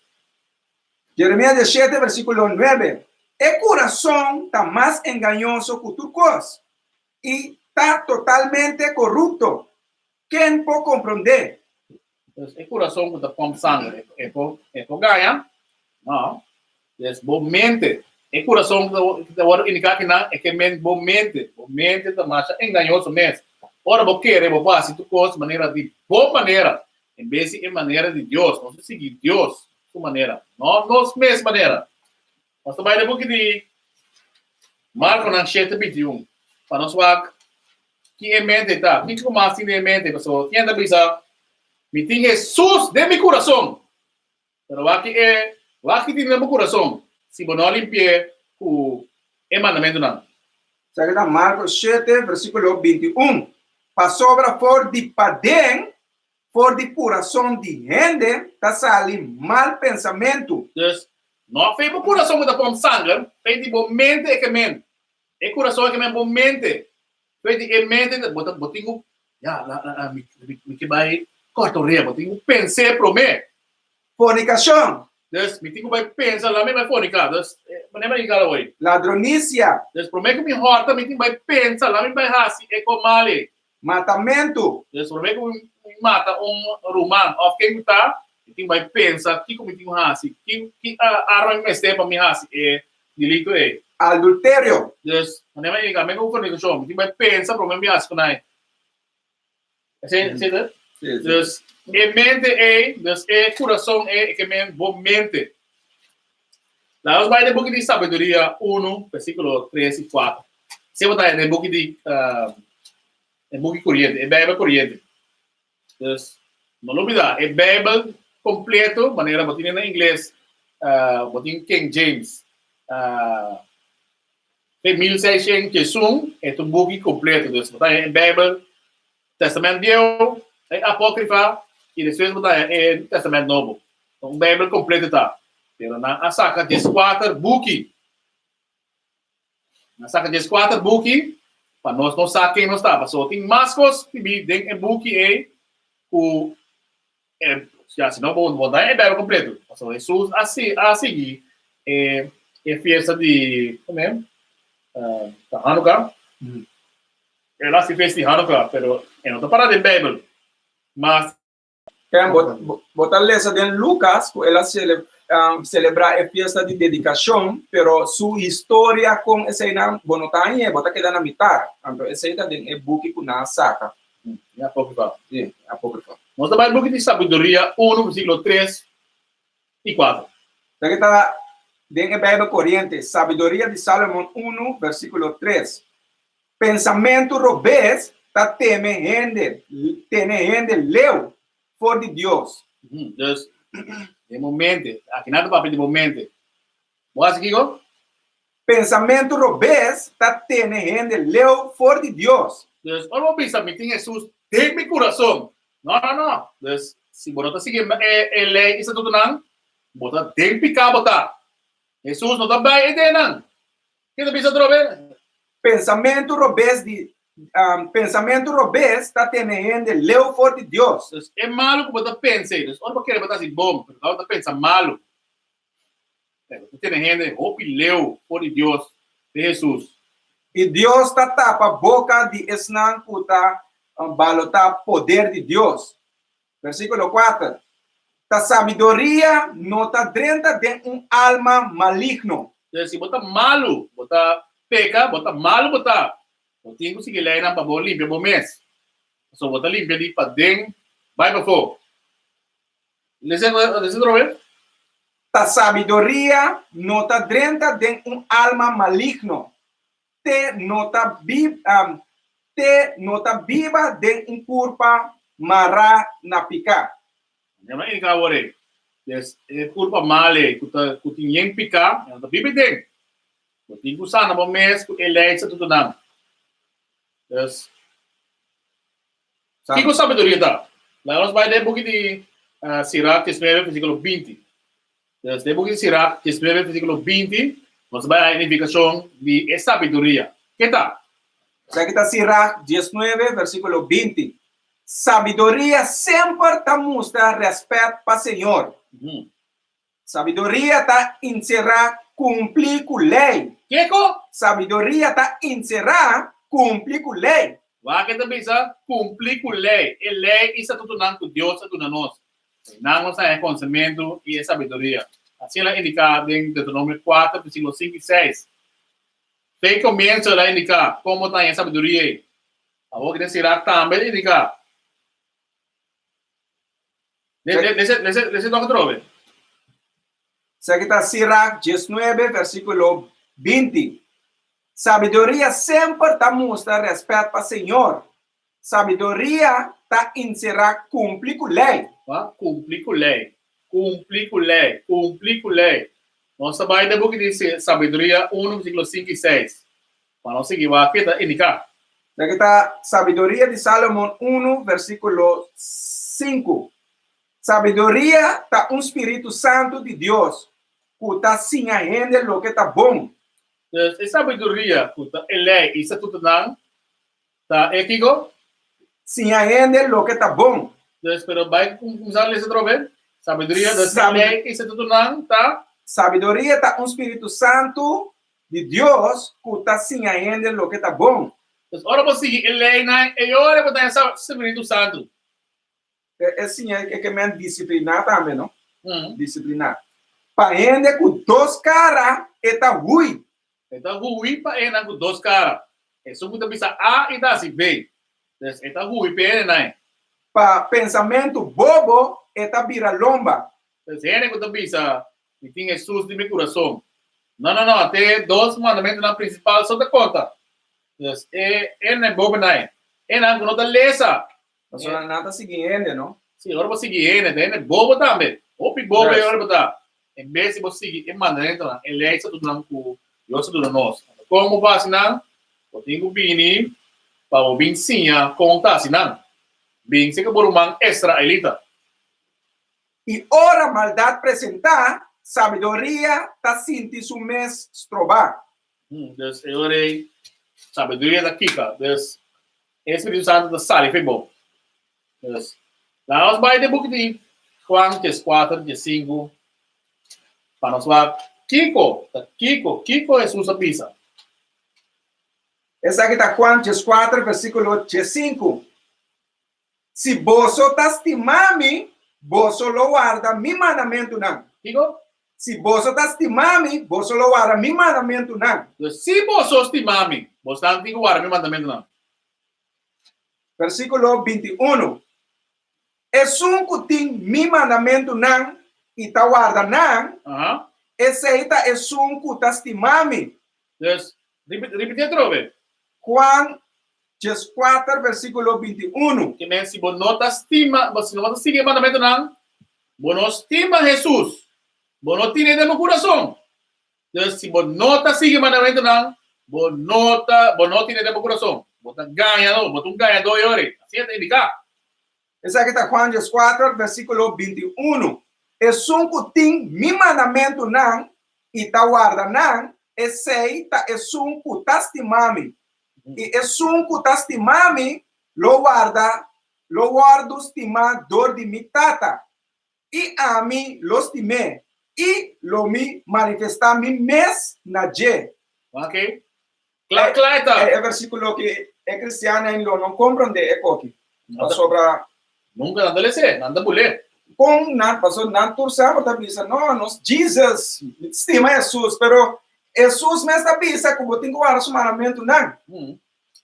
Jeremías 17, versículo 9. El corazón está más engañoso que turcos y está totalmente corrupto. ¿Quién por comprender? El corazón que está com sangue é por ganhar. Não. Es mente o coração que agora indicar que não é que men bom mente da marcha engañoso mesmo. Ora vou querer vou fazer tu coisa maneira de boa maneira, em vez de maneira de Deus, não seguir Deus sua maneira, não nos mesma maneira. Mas também é porque de Marco na 7:21 para nós falar que é mente tá, que como assim é mente, pessoal, quem anda pensar, me tem Jesus de meu coração, pero aqui tem no meu coração. Se você não limpar o mandamento não. Sabe que Marcos 7, versículo 21. Para sobra for de padem, for de coração de gente, tá sali mal pensamento. Então, não fez o coração que dá para sangue, fez de bom mente é que mente. É coração que é bom mente. Fez de mente, botinho, já, me que vai cortar o rio, botinho, pensei para mim. Fornicação, Então, me tenho que pensar lá, me vai fornicar. Então, não vai ligar hoje. ladronícia, Então, para mim que me horta, me tenho que pensar lá, me vai assim, é como ali. matamento, Então, para mim que me mata romano, ou quem está, me tenho que pensar, que como me tenho assim, que arma me esteja para mim assim, é delito é. adultério, Então, não vai ligar, me vou fornicação, me tenho que pensar para mim assim, não é? Então, e mente é coração é que me boa mente. Lá nós vai no book de sabedoria 1, versículo 3 e 4. Se você vai no book de book corriente, é Bíblia corriente. Então, não olvidar, é Bíblia completo, maneira botinha em inglês, botinha King James. É 1600 é um book completo. Então, é Bíblia, Testamento Velho, é Apócrifa, e depois é Testamento Novo. Então, a Bíblia completa está. Pero na saca 14 book. Na saca 14 book, para nós não saber quem nós está. Só tem mascos que vêm em book já se não vou dar é Bíblia completo. Só Jesus a seguir é festa de como é? Hanukkah. Ela se fez de Hanukkah, pero eu não estou parado de Bíblia. Mas quer botar lesa de Lucas, ela celebra a festa de dedicação, pero sua história com essa aí não está aí, bota queda na metade. Então essa aí também é book que na saca. É apócrifa. Sim, apócrifa. Nós trabalhamos no book de sabedoria 1, versículo 3 e 4. Daqui está dentro da Bíblia corrente, sabedoria de Salomão 1, versículo 3. Pensamento robês está temendo leu for de Deus. Deus, de momento, aqui nada papel de momento. Vamos aqui, go? Pensamento robês está temendo leu for de Deus. Deus, olha o pensamento em Jesus, tem meu coração. Não. Deus, se você está seguindo a lei, isso tudo não, você tem que picar, botar. Jesus não está bem, é não. O que você pensa outra vez? Pensamento robês está temendo leu for de Deus. Deus, é malo que você pense. Deus, olha porque você assim bom, mas você pensa malo. Você tem gente, roupa e leu for de Deus, de Jesus. E Deus está tapa a boca de esnan puta balotar poder de Deus. Versículo 4. Ta sabedoria não está dentro de alma maligno. Então, se botar malo, botar peca, botar malo, botar. Eu tenho que conseguir ler para bom limpo, bom mês. Só botar limpo ali para dentro, vai para fora. Listen, Robert? Ta sabedoria não está dentro de alma maligno. Te não está viva de culpa mará na pica. Não é que agora é culpa male, que tem que picar, não está viva dentro. Eu tenho que usar na bom mês, ele é isso tudo não. Yes. Que sabedoria dá? Lá nós vai ler um pouco de Sirach, 19, versículo 20. Yes, ler um pouco de Sirach, 19, versículo 20. Nós vai a identificação de sabedoria. Que tá? Aqui está Sirach 19, versículo 20. Sabedoria sempre te mostra respeito para o Senhor. Sabedoria está encerrar cumprir com lei. Que co? Sabedoria está encerrar cumprir com lei. Vai que também cumprir com lei. E lei isso é tudo não com Deus, é tudo nós. Não é conhecimento e sabedoria. Assim ela indica em Deuteronômio 4, versículos 5 e 6. Fei comienza ela indica como está em sabedoria. A outra que será também indica. Deixa eu trove. Sa kita Sirach 19, versículo 20. Sabedoria sempre está mostrando respeito para o Senhor. Sabedoria está encerrar cumprir com a lei. Cumprir com lei. Cumprir com lei. Cumprir com lei. Nossa Bíblia book diz sabedoria 1, versículo 5 e 6. Para não seguir, vai aqui indicar. Sa kita Sabedoria de Salomão 1, versículo 5. Sabedoria está Espírito Santo de Deus. Que está sem ainda lo que está bom. A sabedoria, lei, isso é tudo não. Tá ético? Sem ainda lo que está bom. Pero vai começar a ler outra vez. Sabedoria da lei, isso é tudo não, tá? Sabedoria está Espírito Santo de Deus que está sem ainda lo que está bom. Então, ora você seguir lei, né? E ora você tem essa Espírito Santo. É assim, é que me disciplinar também, não? Disciplinar. Para ainda com dois caras, está ruim. Então, ruim para ele com dois caras. Isso muita bisa A e da B. Então, ruim para ele, né? Para pensamento bobo, está vira lomba. Então, ele com bisa e tem Jesus de meu coração. Não, até dois mandamentos na principal só da conta. Então, ele não é bobo, né? Ele não é lesa. Mas não está seguindo, não? Sim, agora você seguir ele é bobo também. Opi bobo é hora para em vez de você seguir o mandamento, ele é isso tudo não com Deus tudo nós. Como vai assinar? Eu tenho bem para o bem sim contar assinando. Bem se que por uma israelita. E ora maldade apresentar, sabedoria está sentindo o mês estrobar. Então, eu orei sabedoria da Kika. Então, Espírito Santo da Sali foi bom. Então, lá nós vai de book de Juan 4, 5. Para nós lá, Kiko é sua pizza. Essa aqui está Juan 4, versículo 5. Se você está estimando, você lo guarda mi mandamento não. Kiko? Se você está estimando, você lo guarda mi mandamento não. Se você estimar me, você não tem que guardar meu mandamento não. Versículo 21. Es que tem mi mandamento não e está guarda não. Esse aí é que está estimando. Então, repete outra vez. Juan 4, versículo 21. Que nem se você não está estima, você não está seguindo o mandamento não, você não estima Jesus, você não tem no coração. Então, se você não está seguindo o mandamento não, você não tem no coração. Você ganha não, você ganha 2 horas. Assim é indicar. Esse aqui está Juan 4, versículo 21. Es que tem mi mandamento não e está guarda não. Esse aí é que está estimando. E es que está estimando, lo guardo estimador de mi tata. E a mim lo estimé. E lo me manifestar mi mes na je. Ok? Claro. É versículo que é cristiano e não compreende é aqui. Sobre nunca nada lê, nada bolé. Com não passou não torcer para pensar não, Jesus estima Jesus, pero Jesus me está pensando como tem que guardar o mandamento não.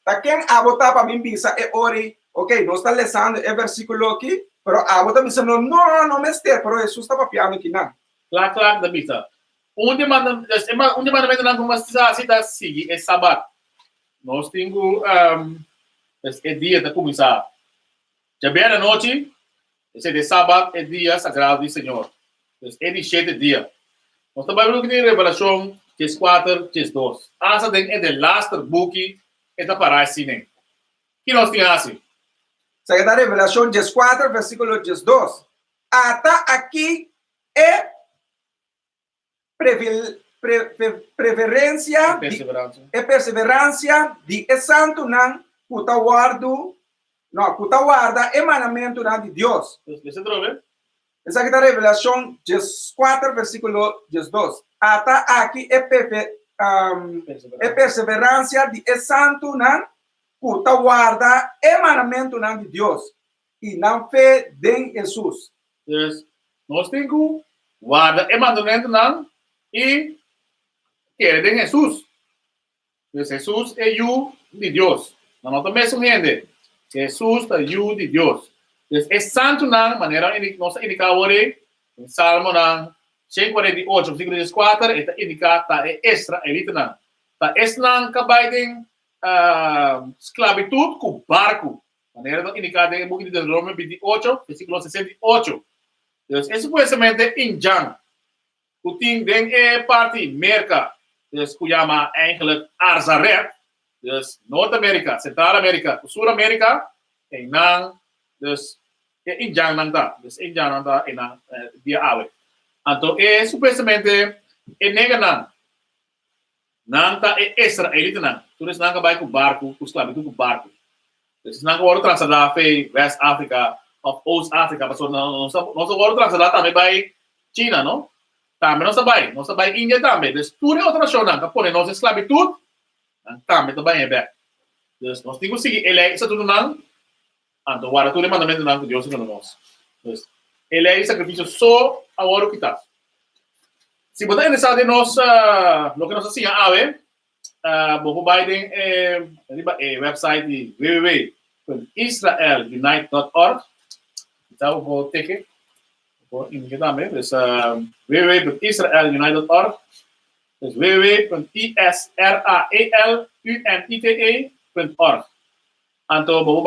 Tá quem a botar para mim pensar é ore, ok, não está lendo é versículo aqui, pero a botar pensando não me está, pero Jesus está papiando aqui não. Claro, da bisa. Onde mandamento não como se está seguir é sábado. Nós temos é dia de começar. Já bem à noite, esse de sábado é dia sagrado do Senhor. É de 7 dias. Nós trabalhamos em Revelação 4, 2. Essa é the last book é para assim. Que nós temos assim? Essa é Revelação 4, versículo 2. Até aqui é perseverança de santo não puta guarda emanamento de Deus. Essa aqui é a Revelação 4, versículo 2. Até aqui é perseverança de santo não puta guarda emanamento de Deus. E não fé em Jesus. Nós temos guarda el mandamiento nan y quiere de Jesús. Entonces Jesús es you de Dios. No también es gente. Jesús es you de Dios. Entonces es santo nan manera nos indica ahora en Salmo nan 148 versículo 14 está indicada extra elite nan. Ta es nan kabaiding esclavitud com barco. Manera indicada en el book de Romanos 28 versículo 68. Entonces es precisamente in Jan. Putin den parte merka. Dus kuyama eigenlijk Arzaret. Dus Noord-Amerika, Centraal-Amerika, Zuid-Amerika. En dan, dus in Jan nanta. Dus in Jan nanta en dan dia awe. Anto supuestamente en neganan. Nanta Israelita nan. Dus nanga bij ku barco, ku esclavitud ku barco. Dus nanga worden transladar bij West-Afrika of Oost-Afrika. Maar no se worden transladar também bij China, no? Também não sabia Índia também. Dus tudo é outra nação, que põe nossa esclavitud, também é bem. Dus nós temos que seguir ele isso tudo não, então agora tudo é mandamento não que Deus nos nós. Dus ele é sacrifício só agora o que está. Se você interessado em nós, lo que nós assim a ver, vou Biden website de www.israelunite.org. Então vou ter que in também, dus www.israelunite.org, dus www.israelunite.org. Então, vou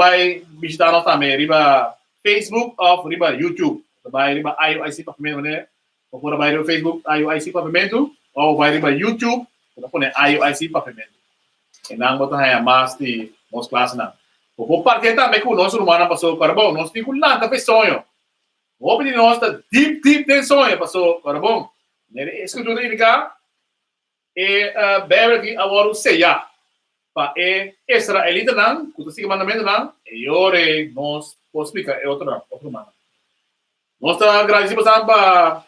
visitar nós também, riba Facebook ou riba YouTube. Vai riba IOIC Pavimento, né? Ou por riba Facebook IOIC Pavimento, ou vai riba YouTube, ou por IOIC Pavimento. E não botar aí mais de nossa classe não. Vou partir também com o nosso humano passou carbão, nós temos lá também sonho. O de nós está deep dentro sonho, passou, agora bom. Escritura indica Bíblia que agora ceia para Israelita não, que sigue mandamento não, e ore nós posso explicar é outro mano. Nós está agradecido para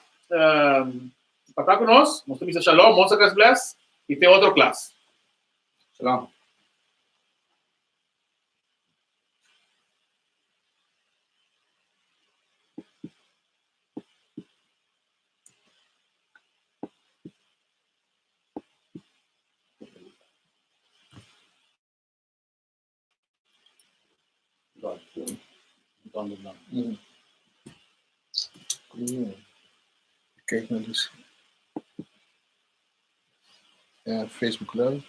estar conosco, nós temos shalom, nós estamos bless e tem outra classe. Shalom. Kijk naar dus. Facebook Live.